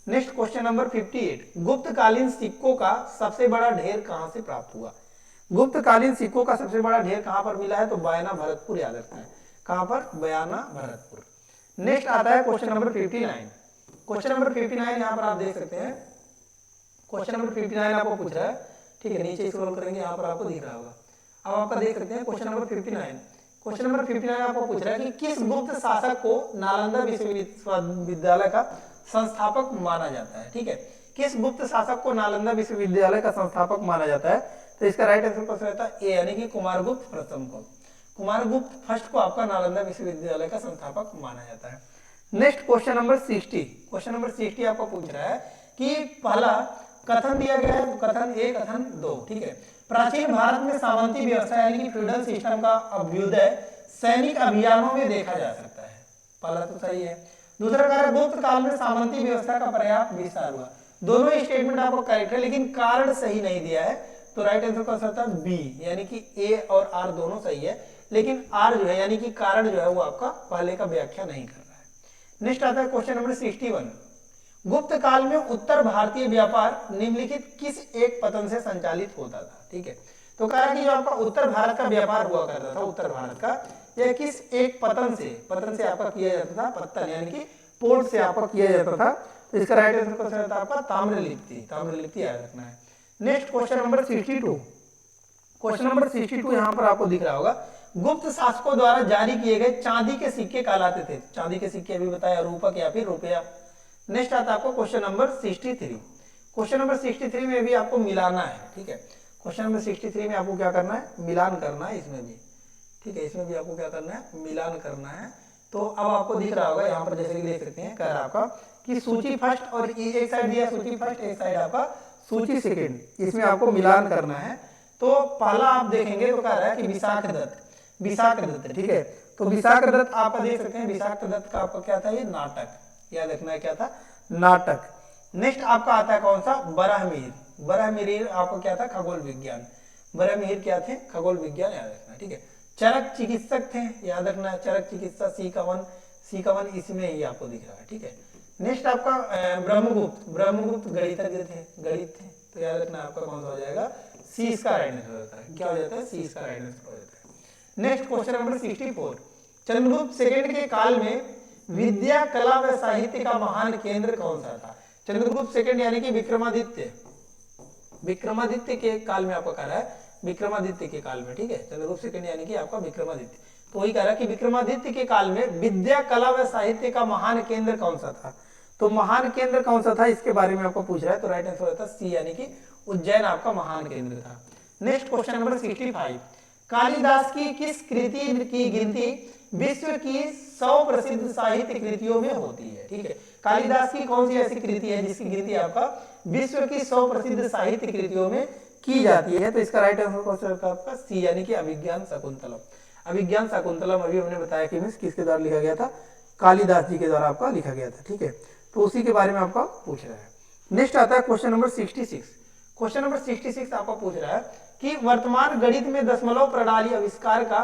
नेक्स्ट क्वेश्चन नंबर 58, गुप्तकालीन सिक्कों का सबसे बड़ा ढेर कहां से प्राप्त हुआ? गुप्तकालीन सिक्कों का सबसे बड़ा ढेर कहां पर मिला है? तो बयाना भरतपुर, याद रखना है। कहां पर? बयाना भरतपुर। नेक्स्ट आता है क्वेश्चन नंबर 59। क्वेश्चन नंबर 59 यहां पर आप देख सकते हैं। क्वेश्चन नंबर 59 आपको पूछ रहा है, ठीक है, नीचे स्क्रॉल करेंगे, यहां पर आपको दिख रहा होगा। अब आपका देख सकते हैं क्वेश्चन नंबर 59। क्वेश्चन नंबर 59 आपको पूछ रहा है कि किस गुप्त शासक को नालंदा विश्वविद्यालय का संस्थापक माना जाता है? ठीक है, किस गुप्त शासक को नालंदा विश्वविद्यालय का संस्थापक माना जाता है? तो इसका राइट आंसर कौन सा रहता है? ए, यानी कि कुमारगुप्त प्रथम को। कुमारगुप्त फर्स्ट को आपका नालंदा विश्वविद्यालय का संस्थापक माना जाता है। Next question number 60। Question number 60 आपको पूछ रहा है कि पहला कथन दिया गया है, कथन ए, कथन दो। ठीक है, प्राचीन भारत में सामंती व्यवस्था यानी कि फ्यूडल सिस्टम का अभ्युदय सैनिक अभियानों में देखा जा सकता है। पहला तो सही है। दूसरा कह रहा है गुप्त काल में सामंती व्यवस्था का पर्याप्त विस्तार हुआ। दोनों स्टेटमेंट आपको करेक्ट है, लेकिन कारण सही नहीं दिया है। तो राइट आंसर कौन सा है? बी, यानी कि ए और आर दोनों सही है, लेकिन आर जो है यानी कि कारण जो है वो आपका पहले का व्याख्या नहीं कर रहा है। नेक्स्ट आता है क्वेश्चन नंबर 61। गुप्त काल में उत्तर भारतीय व्यापार निम्नलिखित किस एक पतन से संचालित होता था? ठीक है, तो कह रहा है कि जो आपका उत्तर भारत का व्यापार हुआ करता था, उत्तर भारत का, यह किस एक पतन से आपका किया जाता था? पत्तन यानी कि पोर्ट से आपका किया जाता था। तो इसका राइट आंसर कौन सा रहता है? आपका ताम्रलिप्ति। ताम्रलिप्ति याद रखना है। Next question number 62। Question number 62 यहां पर आपको दिख रहा होगा, गुप्त शासकों द्वारा जारी किए गए चांदी के सिक्के कहलाते थे। चांदी के सिक्के अभी बताया, रूपक या फिर रुपया। नेक्स्ट आता है आपको क्वेश्चन नंबर 63। क्वेश्चन नंबर 63 में भी आपको मिलाना है। ठीक है, क्वेश्चन नंबर 63 में आपको क्या करना है? मिलान करना है इसमें भी। ठीक है, इसमें भी आपको क्या करना है? मिलान करना है। तो अब आपको दिख रहा होगा यहाँ पर, जैसे कि देख सकते हैं, कह रहा आपका कि सूची फर्स्ट और एक साइड दिया सूची फर्स्ट, एक साइड आपका सूची सेकेंड, इसमें आपको मिलान करना है। तो पहला आप देखेंगे तो कह रहा है कि विशाख दत्त, विशाख दत्त। ठीक है, तो विशाख दत्त आपका देख सकते हैं, विशाख दत्त का आपका क्या था? ये नाटक, याद रखना है क्या था? नाटक। नेक्स्ट आपका आता है कौन सा? बरहमीर। बरहमीर आपको क्या था? खगोल विज्ञान। बरहमीर क्या थे? खगोल विज्ञान, याद रखना। ठीक है, चरक चिकित्सक थे, याद रखना है, चरक चिकित्सा C-1 इसमें ही आपको दिख रहा है। ठीक है, नेक्स्ट आपका ब्रह्मगुप्त। ब्रह्मगुप्त गणितज्ञ थे, गणित थे। तो याद रखना आपका कौन सा हो जाएगा? सी इसका राइट आंसर होता है। क्या हो जाता है? सी इसका राइट आंसर हो जाता है। Next question number 64। Chandragupta second के काल में विद्या, कला व साहित्य का महान केंद्र कौन सा था? चंद्रगुप्त सेकंड यानी कि विक्रमादित्य, विक्रमादित्य के काल में आपका कह रहा है, विक्रमादित्य के काल में। ठीक है, चंद्रगुप्त सेकंड यानी कि आपका विक्रमादित्य। तो वही कह रहा है कि विक्रमादित्य के काल में विद्या, कला व साहित्य का महान केंद्र कौन सा था? तो महान केंद्र कौन सा था, इसके बारे में आपको पूछ रहा है। तो राइट आंसर होता है सी, यानी कि उज्जैन आपका महान केंद्र था। Next question number 65। कालिदास की किस कृति की गिनती विश्व की 100 प्रसिद्ध साहित्य कृतियों में होती है? ठीक है, कालिदास की कौन सी ऐसी कृति है जिसकी गिनती आपका विश्व की 100 प्रसिद्ध साहित्य कृतियों में की जाती है? तो इसका राइट आंसर कौन सा होगा आपका? सी, यानी कि अभिज्ञान शाकुंतलम। अभिज्ञान शाकुंतलम अभी हमने बताया कि किसके द्वारा लिखा गया था? कालिदास जी के द्वारा आपका लिखा गया था। ठीक है, तो उसी के बारे में आपका पूछ रहा है। नेक्स्ट आता है क्वेश्चन नंबर 66। क्वेश्चन नंबर 66 आपको पूछ रहा है कि वर्तमान गणित में दशमलव प्रणाली आविष्कार का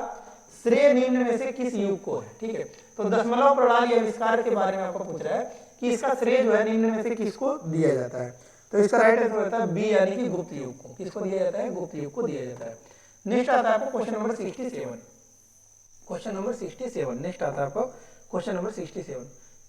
श्रेय निम्न में से किस युग को है? ठीक है, तो दशमलव प्रणाली आविष्कार के बारे में आपको पूछ रहा है कि इसका श्रेय जो है निम्न में से किसको दिया जाता है? तो इसका राइट आंसर होता है बी यानी कि गुप्त युग को। किसको दिया जाता है? गुप्त युग को दिया जाता है। नेक्स्ट आता है आपको question number 67। Question number 67 next आता है आपको क्वेश्चन नंबर 67।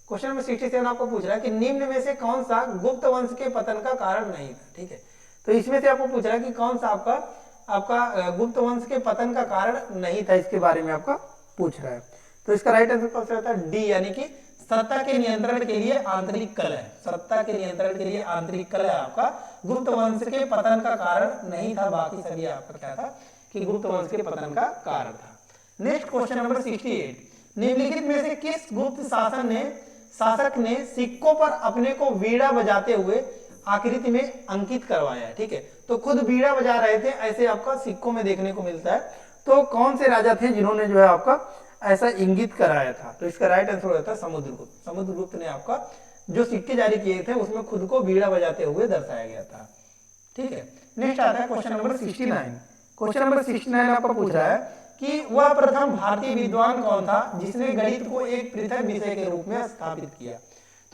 क्वेश्चन नंबर 67 आपको पूछ रहा है कि निम्न में से कौन सा गुप्त वंश के पतन का कारण नहीं था। ठीक है, तो इसमें से आपको पूछ रहा है कि कौन सा आपका गुप्त वंश के पतन का कारण नहीं था, इसके बारे में आपका पूछ रहा है। तो इसका राइट आंसर कौन सा होता है? डी यानी कि सत्ता के नियंत्रण के लिए आंतरिक कलह। सत्ता के नियंत्रण के लिए आंतरिक कलह आपका गुप्त वंश के पतन का कारण नहीं था, बाकी सभी आपका क्या था कि गुप्त वंश के पतन का कारण था। नेक्स्ट क्वेश्चन नंबर 68, निम्नलिखित में से किस गुप्त शासक ने सिक्कों पर अपने को वीणा बजाते हुए आकृति में अंकित करवाया है। ठीक है, तो खुद वीणा बजा रहे थे ऐसे आपका सिक्कों में देखने को मिलता है। तो कौन से राजा थे जिन्होंने जो है आपका ऐसा इंगित कराया था? तो इसका राइट आंसर होता है समुद्रगुप्त। समुद्रगुप्त ने आपका जो सिक्के जारी किए थे उसमें खुद को वीणा बजाते हुए दर्शाया गया था। ठीक है, नेक्स्ट आता है क्वेश्चन नंबर 69। क्वेश्चन नंबर 69 आपका पूछ रहा है कि वह प्रथम भारतीय विद्वान कौन था जिसने गणित को एक पृथक विषय के रूप में स्थापित किया?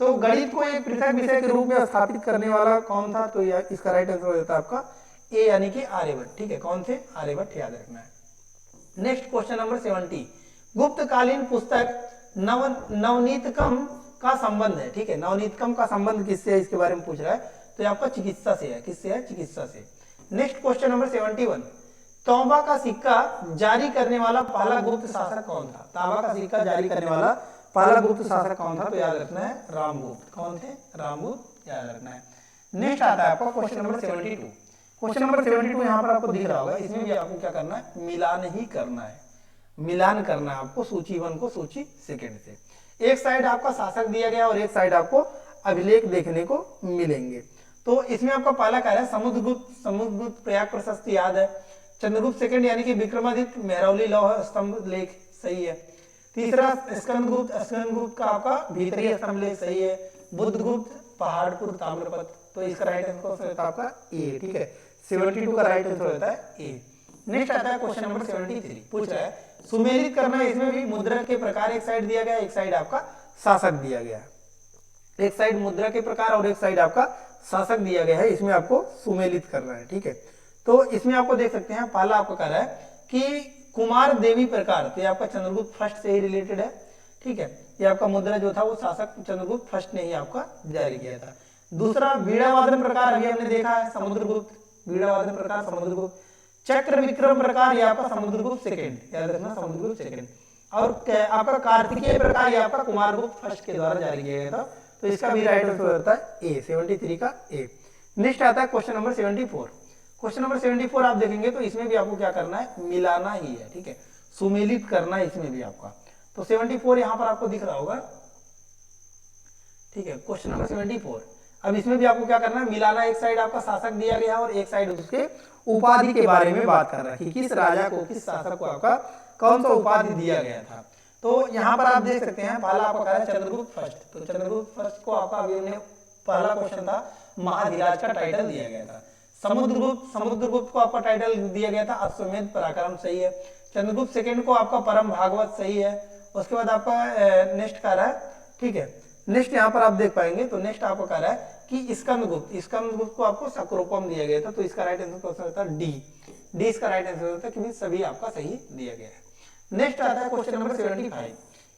तो गणित को एक पृथक विषय के रूप में स्थापित करने वाला कौन था? तो इसका राइट आंसर होता है आपका ए यानी कि आर्यभट्ट। ठीक है, कौन थे? आर्यभट्ट, याद रखना है। नेक्स्ट क्वेश्चन नंबर 70, गुप्तकालीन पुस्तक नवनीतकम का संबंध है। ठीक है, नवनीतकम का संबंध किससे है इसके बारे में पूछ रहा है। तो ये आपका चिकित्सा से है। किससे है? चिकित्सा से। नेक्स्ट क्वेश्चन नंबर 71, तांबा का सिक्का जारी करने वाला पहला गुप्त शासक कौन था? तांबा का सिक्का जारी करने वाला पहला गुप्त शासक कौन था? तो याद रखना है रामगुप्त। कौन थे? रामगुप्त, याद रखना है। नेक्स्ट आता है आपका क्वेश्चन नंबर 72। क्वेश्चन नंबर 72 यहाँ पर आपको दिख रहा होगा, इसमें भी आपको क्या करना है? मिलान ही करना है। मिलान करना है आपको सूची 1 को सूची 2 से। एक साइड आपका शासक दिया गया और एक साइड आपको अभिलेख देखने को मिलेंगे। तो इसमें आपका पहला क्या है? समुद्रगुप्त प्रयाग प्रशस्ति याद है। चंद्रगुप्त सेकंड यानी कि विक्रमादित्य मेहरौली लौह स्तंभ लेख, सही है। तीसरा स्कंदगुप्त का आपका भीतरी स्तंभ लेख, सही है। बुद्धगुप्त पहाड़पुर ताम्रपत्र, तो इसका राइट आंसर होता है आपका ए। ठीक है, 72 का राइट आंसर होता है ए। नेक्स्ट आता है क्वेश्चन नंबर 73, पूछ रहा है सुमेलित करना। इसमें भी मुद्रा के प्रकार एक साइड दिया गया, एक साइड आपका शासक दिया गया। एक साइड मुद्रा के प्रकार और एक साइड आपका शासक दिया गया है, इसमें आपको सुमेलित करना है। ठीक है, तो इसमें आपको देख सकते हैं पहला आपको कह रहा है कि कुमार देवी प्रकार, तो ये आपका चंद्रगुप्त फर्स्ट से ही रिलेटेड है। ठीक है, ये आपका मुद्रा जो था वो शासक चंद्रगुप्त फर्स्ट ने ही आपका जारी किया था। दूसरा वीणावादन प्रकार, अभी हमने देखा है समुद्रगुप्त, वीणावादन प्रकार समुद्रगुप्त। चक्र विक्रम प्रकार ये आपका समुद्रगुप्त सेकंड, याद रखना समुद्रगुप्त सेकंड। और आपका कार्तिकेय प्रकार ये आपका कुमारगुप्त फर्स्ट के द्वारा जारी किया गया था। तो इसका भी राइट आंसर होता है ए, 73 का ए। नेक्स्ट आता है क्वेश्चन नंबर 74। क्वेश्चन नंबर 74 आप देखेंगे तो इसमें भी आपको क्या करना है? मिलाना ही है। ठीक है, सुमेलित करना है इसमें भी आपका। तो 74 यहाँ पर आपको दिख रहा होगा। ठीक है, क्वेश्चन नंबर 74। अब इसमें भी आपको क्या करना है? मिलाना। एक साइड आपका शासक दिया गया और एक साइड उसके उपाधि के बारे में बात कर रहा है कि किस राजा को, किस शासक को आपका कौन सा उपाधि दिया गया था। तो यहाँ पर आप देख सकते हैं पहला आपका है चंद्रगुप्त फर्स्ट। तो चंद्रगुप्त फर्स्ट को आपका अभी हमने पहला क्वेश्चन था महाधिराज का टाइटल दिया गया था। समुद्रगुप्त को आपका टाइटल दिया गया था अश्वमेध पराक्रम, सही है। चंद्रगुप्त सेकंड को आपका परम भागवत, सही है। उसके बाद आपका नेक्स्ट कह रहा है, ठीक है, नेक्स्ट यहाँ पर आप देख पाएंगे तो नेक्स्ट आपको कह रहा है कि स्कंदगुप्त को आपको सक्रोपम दिया गया था। तो इसका राइट आंसर क्वेश्चन होता है डी। डी इसका राइट आंसर होता है क्योंकि सभी आपका सही दिया गया है। नेक्स्ट आता है क्वेश्चन नंबर 75।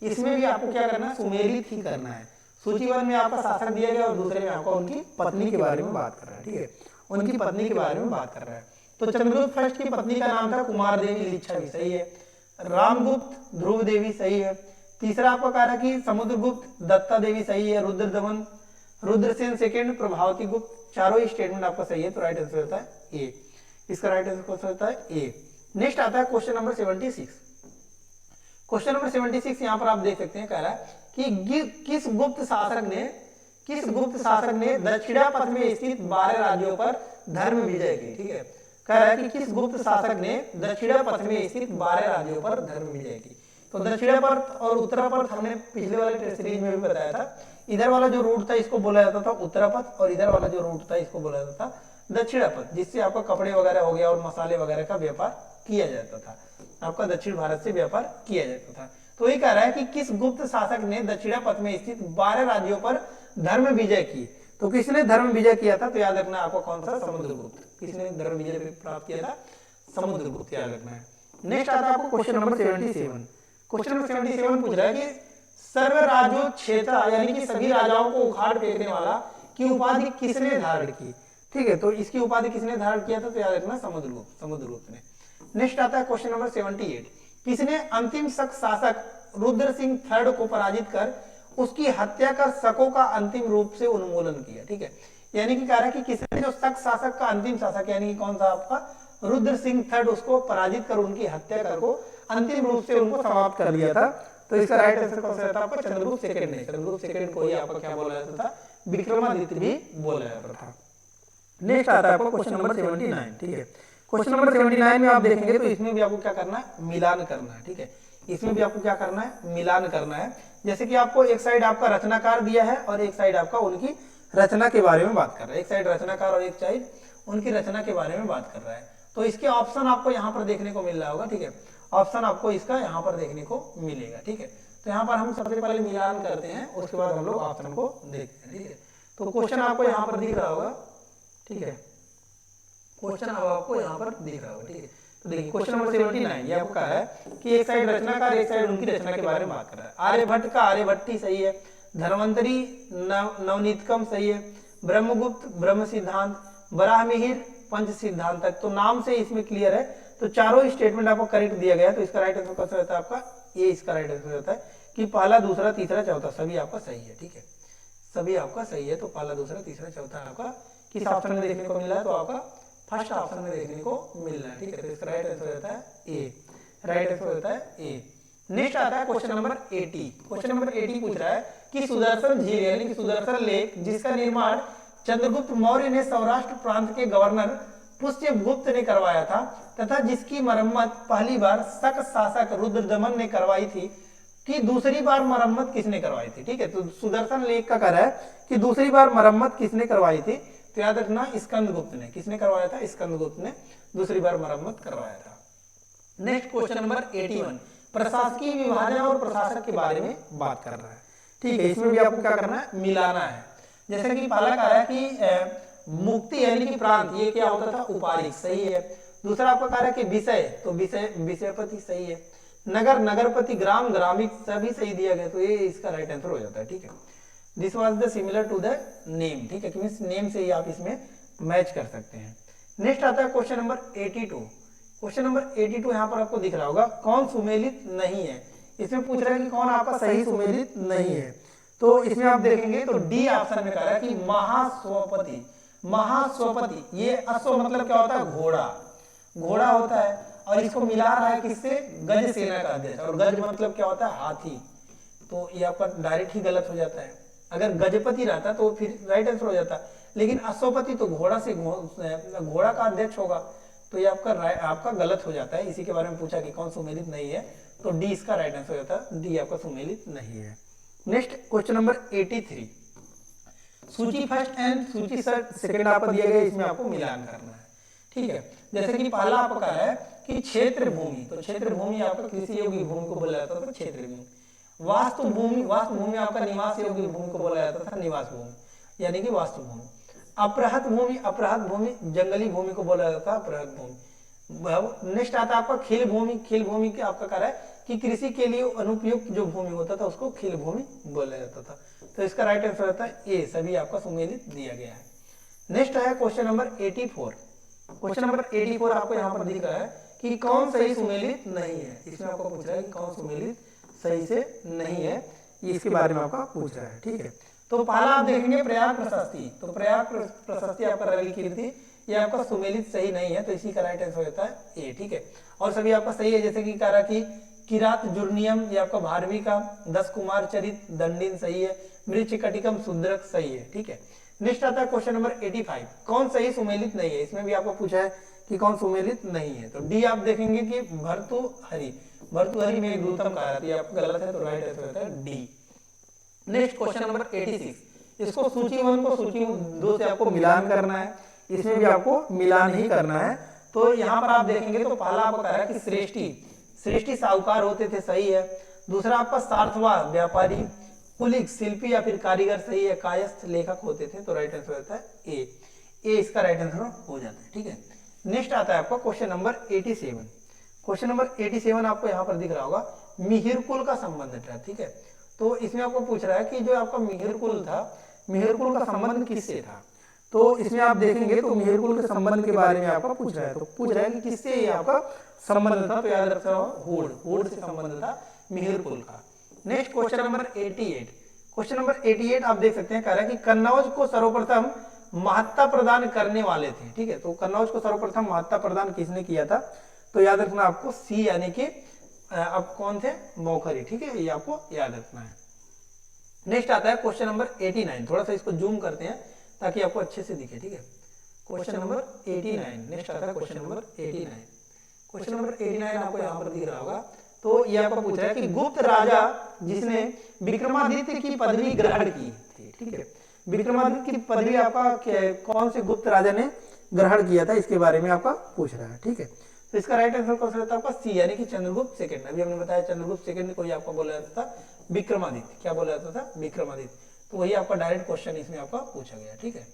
इसमें भी आपको क्या करना है? सुमेलित ही करना है। सूची 1 में आपका शासक दिया गया और दूसरे में आपका उनकी पत्नी के बारे में बात कर रहा है। ठीक है, उनकी पत्नी के बारे में बात कर रहा है। तो चंद्रगुप्त फर्स्ट की पत्नी का नाम था कुमार देवी लिच्छवी, सही है। रामगुप्त ध्रुव देवी, सही है। तीसरा आपका कह रहा है कि समुद्रगुप्त दत्ता देवी, सही है। रुद्रदमन रुद्रसेन सेकंड प्रभावती गुप्त, चारों ही स्टेटमेंट आपका सही है। तो राइट आंसर होता है ए। इसका राइट आंसर क्वेश्चन होता है ए। नेक्स्ट आता है क्वेश्चन नंबर 76। क्वेश्चन नंबर 76 यहाँ पर आप देख सकते हैं कह रहा है कि किस गुप्त शासक ने दक्षिणापथ में स्थित 12 राज्यों पर धर्म विजय की। ठीक है, कह रहा है कि किस गुप्त शासक ने दक्षिणापथ में स्थित 12 राज्यों पर धर्म विजय की। तो दक्षिणापथ और उत्तरापथ हमने पिछले वाले सीरीज में भी बताया था। इधर वाला जो रूट था इसको बोला जाता था उत्तरापथ और इधर वाला जो रूट था इसको बोला जाता था दक्षिणापथ, जिससे आपका कपड़े वगैरह हो गया और मसाले वगैरह का व्यापार किया जाता था। आपका दक्षिण भारत से व्यापार किया जाता था। तो ये कह रहा है कि किस गुप्त शासक ने दक्षिणापथ में स्थित 12 राज्यों पर धर्म विजय की। तो किसने धर्म विजय किया था? तो याद रखना आपको कौन सा? समुद्रगुप्त। किसने धर्म विजय प्राप्त किया था? समुद्रगुप्त, याद रखना है। नेक्स्ट आता है आपको क्वेश्चन नंबर 77। क्वेश्चन नंबर 77 पूछ रहा है कि सर्वराजो क्षेत्र यानी कि सभी राजाओं को उखाड़ फेंकने वाला की उपाधि किसने धारण की? ठीक है, तो इसकी उपाधि किसने धारण किया था? तो याद रखना समुद्रगुप्त, समुद्रगुप्त ने। नेक्स्ट आता है क्वेश्चन नंबर 78। किसने अंतिम शक शासक रुद्र सिंह थर्ड को पराजित कर उसकी हत्या कर शकों का अंतिम रूप से उन्मूलन किया? ठीक है, यानी कि कह रहा है कि किसने जो शक शासक का अंतिम शासक यानी कि कौन सा आपका? रुद्र सिंह थर्ड, उसको पराजित कर उनकी हत्या कर को अंतिम रूप से उनको समाप्त कर दिया था। तो इसका राइट आंसर कौन सा था आपका? चंद्रगुप्त सेकंड ने। चंद्रगुप्त सेकंड को ही आपका क्या बोला जाता था? विक्रमादित्य भी बोला जाता था। नेक्स्ट आता है आपको क्वेश्चन नंबर 79। ठीक है, क्वेश्चन नंबर 79 में आप देखेंगे तो इसमें भी आपको क्या करना है? मिलान करना है। ठीक है, इसमें भी आपको क्या करना है? मिलान करना है। जैसे कि आपको एक साइड आपका रचनाकार दिया है और एक साइड आपका उनकी रचना के बारे में बात कर रहा है। एक साइड रचनाकार और एक साइड उनकी रचना के बारे में बात कर रहा है। तो इसके ऑप्शन आपको यहाँ पर देखने को मिल रहा होगा। ठीक है, ऑप्शन आपको इसका यहाँ पर देखने को मिलेगा। ठीक है, तो यहाँ पर हम सबसे पहले मिलान करते हैं, उसके बाद हम लोग ऑप्शन को देखते हैं। ठीक है, तो क्वेश्चन आपको यहाँ पर दिख रहा होगा। ठीक है, क्वेश्चन आपको यहाँ पर दिख रहा होगा। ठीक है, तो देखिए क्वेश्चन नंबर 79 ये आपको कहा है कि एक साइड रचनाकार एक साइड उनकी रचना के बारे में बात कर रहा है। आर्यभट्ट का आर्यभट्टी सही है, धन्वंतरी नवनीतकम सही है, ब्रह्मगुप्त ब्रह्म सिद्धांत, वराहमिहिर पंच सिद्धांत तक। तो नाम से इसमें क्लियर है, तो चारों स्टेटमेंट आपको करेक्ट दिया गया है। तो इसका राइट आंसर कौन सा रहता है आपका? ये इसका राइट आंसर रहता है कि पहला दूसरा तीसरा चौथा सभी आपका सही है। ठीक है, सभी आपका सही है। तो पहला दूसरा तीसरा चौथा आपका किस ऑप्शन में देखने को मिला है? तो आपका फर्स्ट ऑप्शन में देखने को मिल रहा है। ठीक है, तो इसका राइट आंसर रहता है ए। राइट आंसर रहता है ए। नेक्स्ट आता है क्वेश्चन नंबर 80। क्वेश्चन नंबर 80 पूछ रहा है कि सुदर्शन झील यानी कि सुदर्शन लेक जिसका निर्माण चंद्रगुप्त मौर्य ने सौराष्ट्र प्रांत के गवर्नर पुष्यगुप्त ने करवाया था तथा जिसकी मरम्मत पहली बार शक शासक रुद्रदमन ने करवाई थी, कि दूसरी बार मरम्मत किसने करवाई थी? ठीक है, तो सुदर्शन लेक का कह रहा है कि दूसरी बार मरम्मत किसने करवाई थी? तो याद रखना स्कंदगुप्त ने। किसने करवाया था? स्कंदगुप्त ने दूसरी बार मरम्मत करवाया था। नेक्स्ट क्वेश्चन नंबर 81 प्रशासकीय विभाजन और प्रशासक के बारे में बात कर रहा है। ठीक है, इसमें भी आपको क्या करना है? मिलाना है। जैसे कि पहला कह रहा है कि मुक्ति यानी कि प्रांत, ये क्या होता था? उपारिक, सही है। दूसरा आपका कह रहा है कि विषय, तो विषय विषयपति सही है। नगर नगरपति, ग्राम ग्रामिक सभी सही दिया गया, तो ये इसका राइट आंसर हो जाता है। ठीक है, this was the similar to the name. ठीक है, मींस नेम से ही आप इसमें मैच कर सकते हैं। नेक्स्ट आता है क्वेश्चन नंबर 82। क्वेश्चन नंबर 82 यहाँ पर आपको दिख रहा होगा कौन सुमेलित नहीं है। इसमें पूछ रहा है कि कौन आपका सही सुमेलित नहीं है। तो इसमें आप देखेंगे तो डी ऑप्शन में कह रहा है कि महास्वपति। महास्वपति, ये अश्व मतलब क्या होता है? घोड़ा, घोड़ा होता है। और इसको मिला रहा है किससे? गज सेना का अध्यक्ष। और गज मतलब क्या होता है? हाथी। तो ये आपका डायरेक्ट ही गलत हो जाता है। अगर गजपति रहता तो फिर राइट आंसर हो जाता, लेकिन अश्वपति तो घोड़ा से घोड़ा का अध्यक्ष होगा, तो ये आपका गलत हो जाता है। इसी के बारे में पूछा कि कौन सुमेलित नहीं है, तो डी इसका राइट आंसर हो जाता है। डी आपका सुमेलित नहीं है। नेक्स्ट क्वेश्चन नंबर 83 सूची फर्स्ट एंड सूची सेकंड आपको दिया गया, इसमें आपको मिलान करना है। ठीक है, जैसे कि पहला आपको कहा है कि क्षेत्र भूमि, तो क्षेत्र भूमि आपका कृषि योग्य भूमि को बोला जाता था क्षेत्र भूमि। वास्तु भूमि, वास्तु भूमि आपका निवास योग्य भूमि को बोला जाता था निवास भूमि यानी कि वास्तु भूमि। अपराहत भूमि, अपराहत भूमि जंगली भूमि को बोला जाता था अपराहत भूमि। नेक्स्ट आता है आपका खील भूमि। खील भूमि के आपका कह रहा है कि कृषि के लिए अनुपयुक्त जो भूमि होता था उसको खील भूमि बोला जाता था। तो इसका राइट आंसर होता है ए, सभी आपका सुमेलित दिया गया है। नेक्स्ट है क्वेश्चन नंबर 84। क्वेश्चन नंबर 84 आपको यहाँ पर दिख रहा है कि कौन सही सुमेलित नहीं है। इसमें आपको पूछ रहा है कि कौन सुमेलित सही से नहीं है, इसके बारे में आपका पूछ रहा है। ठीक है, तो पहला आप देखेंगे प्रयाग प्रशस्ति। तो प्रयाग प्रशस्ति आपका रवि कीर्ति, ये आपका सुमेलित सही नहीं है, तो इसी का राइट आंसर होता है ए। ठीक है, और सभी आपका सही है। जैसे कि कह रहा कि किरात जुर्नियम, ये आपका भारवी का, 10 कुमार चरित दंडिन सही है, मृच कटिकम शुद्रक सही है। ठीक है, नेक्स्ट आता है क्वेश्चन नंबर 85 कौन सही सुमेलित नहीं है। इसमें भी आपको पूछा है कि कौन सुमेलित नहीं है, तो डी आप देखेंगे कि भर्तृहरि, भर्तृहरि में गौतम कहा है, ये आपका गलत है, तो राइट आंसर होता है डी। नेक्स्ट क्वेश्चन नंबर 86, इसको सूची 1 को सूची 2 से आपको मिलान करना है। इसमें भी आपको मिलान ही करना है। तो यहाँ पर आप देखेंगे तो पहला आपको कह रहा है कि श्रेष्ठी, श्रेष्ठी साहूकार होते थे, सही है। दूसरा आपका सार्थवा व्यापारी, कुलिक शिल्पी या फिर कारीगर सही या कायस्थ लेखक होते थे, तो राइट आंसर होता है ए इसका राइट आंसर हो जाता है। ठीक है, नेक्स्ट आता है आपका क्वेश्चन नंबर 87। क्वेश्चन नंबर 87 आपको यहाँ पर दिख रहा होगा, मिहिर कुल का संबंध था। ठीक है, तो इसमें आपको पूछ रहा है कि जो आपका मिहिर कुल था, मिहिर कुल का संबंध किससे था। तो इसमें आप देखेंगे तो मिहिर कुल के संबंध के बारे में आपका पूछ रहा है, तो पूछ रहा है कि किससे ये आपका संबंध था, तो याद रखना होड़ से संबंध था मिहिर कुल का। Next question number 88। Question number 88 आप देख सकते हैं, कह रहा है कि कन्नौज को सर्वप्रथम महत्ता प्रदान करने वाले थे। ठीक है, तो कन्नौज को सर्वप्रथम महत्ता प्रदान किसने किया था, तो याद रखना आपको सी यानी कि आप कौन थे, मौखरी। ठीक है, ये आपको याद रखना है। नेक्स्ट आता है क्वेश्चन नंबर 89, थोड़ा सा इसको जूम करते हैं ताकि आपको अच्छे से दिखे। ठीक है, क्वेश्चन नंबर 89। नेक्स्ट आता है क्वेश्चन नंबर 89। क्वेश्चन नंबर 89 आपको यहाँ पर दिख रहा होगा, तो ये आपको पूछ रहा है कि गुप्त राजा जिसने विक्रमादित्य की पदवी ग्रहण की थी। ठीक है, विक्रमादित्य की पदवी आपका कौन से गुप्त राजा ने ग्रहण किया था, इसके बारे में आपका पूछ रहा है। ठीक है, तो इसका राइट आंसर कौन सा रहता है आपका सी यानी कि चंद्रगुप्त सेकंड। अभी हमने बताया चंद्रगुप्त सेकंड को ही आपको बोला जाता था विक्रमादित्य, क्या बोला जाता था, विक्रमादित्य। तो वही आपका डायरेक्ट क्वेश्चन इसमें आपका पूछा गया। ठीक है,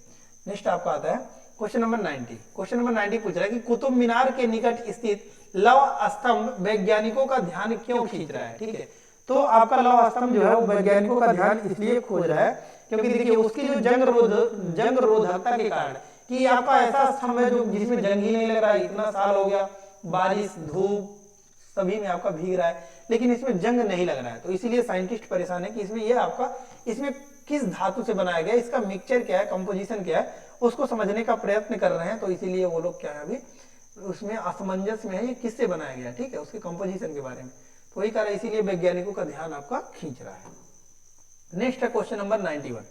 नेक्स्ट आपका आता है क्वेश्चन नंबर 90। क्वेश्चन नंबर 90 पूछ रहा है कि कुतुब मीनार के निकट स्थित लौह स्तंभ वैज्ञानिकों का ध्यान क्यों खींच रहा है। ठीक है, तो आपका लौह स्तंभ जो है वो वैज्ञानिकों का ध्यान इसलिए खोज रहा है क्योंकि देखिए उसकी जो जंग रोधकता के कारण, कि आपका ऐसा स्तंभ है जो जिसमें जंग ही नहीं लग रहा है, इतना साल हो गया, बारिश धूप सभी में आपका भीग रहा है, लेकिन इसमें जंग नहीं लग रहा है, तो इसीलिए साइंटिस्ट परेशान है कि इसमें ये आपका इसमें किस धातु से बनाया गया, इसका मिक्सचर क्या है, कंपोजिशन क्या है, उसको समझने का प्रयत्न कर रहे हैं। तो इसीलिए वो लोग क्या है अभी उसमें असमंजस में है, ये किससे बनाया गया। ठीक है, उसके कंपोजिशन के बारे में, तो वही कारण इसीलिए वैज्ञानिकों का ध्यान आपका खींच रहा है। नेक्स्ट है क्वेश्चन नंबर 91।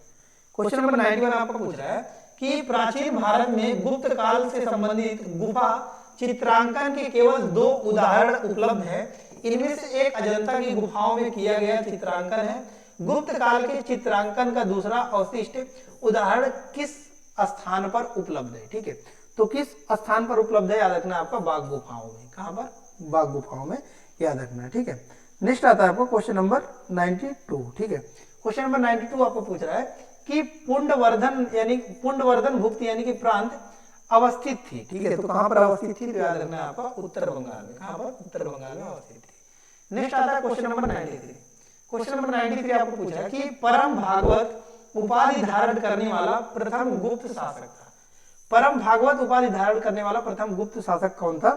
क्वेश्चन नंबर 91 आपको पूछ रहा है कि प्राचीन भारत में गुप्त काल से संबंधित गुफा चित्रांकन के केवल 2 उदाहरण उपलब्ध हैं। इनमें से एक अजंता की गुफाओं में किया गया चित्रांकन है। गुप्त काल के चित्रांकन का दूसरा अवशिष्ट उदाहरण किस स्थान पर उपलब्ध है। ठीक है, तो किस स्थान पर उपलब्ध है, याद रखना आपका बाघ गुफाओं में। कहां पर, बाघ गुफाओं में, याद रखना है। ठीक है, नेक्स्ट आता है आपको क्वेश्चन नंबर 92। ठीक है, क्वेश्चन नंबर 92 आपको पूछ रहा है कि पुंडवर्धन भुक्त यानी कि प्रांत अवस्थित थी। ठीक है, तो कहां पर अवस्थित थी, तो याद रखना है आपका उत्तर बंगाल में। कहां पर, उत्तर बंगाल में अवस्थित थी। नेक्स्ट आता है क्वेश्चन नंबर 93। क्वेश्चन नंबर 93 आपको पूछा है कि परम भागवत उपाधि धारण करने वाला प्रथम गुप्त शासक था। परम भागवत उपाधि धारण करने वाला प्रथम गुप्त शासक कौन था,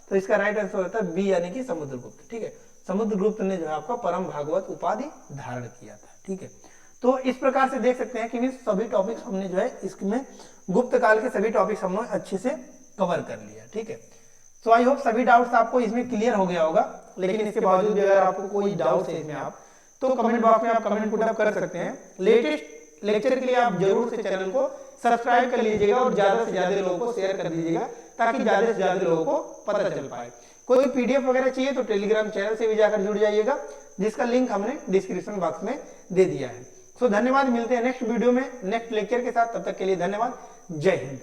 तो इसका राइट आंसर होता है बी यानी कि समुद्रगुप्त। ठीक है, समुद्रगुप्त ने जो है आपका परम भागवत उपाधि धारण किया था। ठीक है, तो इस प्रकार से देख सकते हैं कि सभी टॉपिक्स हमने जो है इसमें गुप्त काल के सभी टॉपिक्स हमने अच्छे से कवर कर लिया। ठीक है, सो आई होप सभी डाउट्स आपको इसमें क्लियर हो गया होगा, लेकिन इसके बावजूद भी अगर आपको कोई डाउट है इसमें आप तो कमेंट बॉक्स में आप कमेंट पुट अप कर सकते हैं। लेटेस्ट लेक्चर के लिए आप जरूर से चैनल को सब्सक्राइब कर लीजिएगा और ज्यादा से ज्यादा लोगों को शेयर कर दीजिएगा ताकि ज्यादा से ज्यादा लोगों को पता चल पाए। कोई पीडीएफ वगैरह चाहिए तो टेलीग्राम चैनल से भी जाकर जुड़ जाइएगा, जिसका लिंक हमने डिस्क्रिप्शन बॉक्स में दे दिया है। सो धन्यवाद, मिलते हैं नेक्स्ट वीडियो में नेक्स्ट लेक्चर के साथ, तब तक के लिए धन्यवाद, जय हिंद।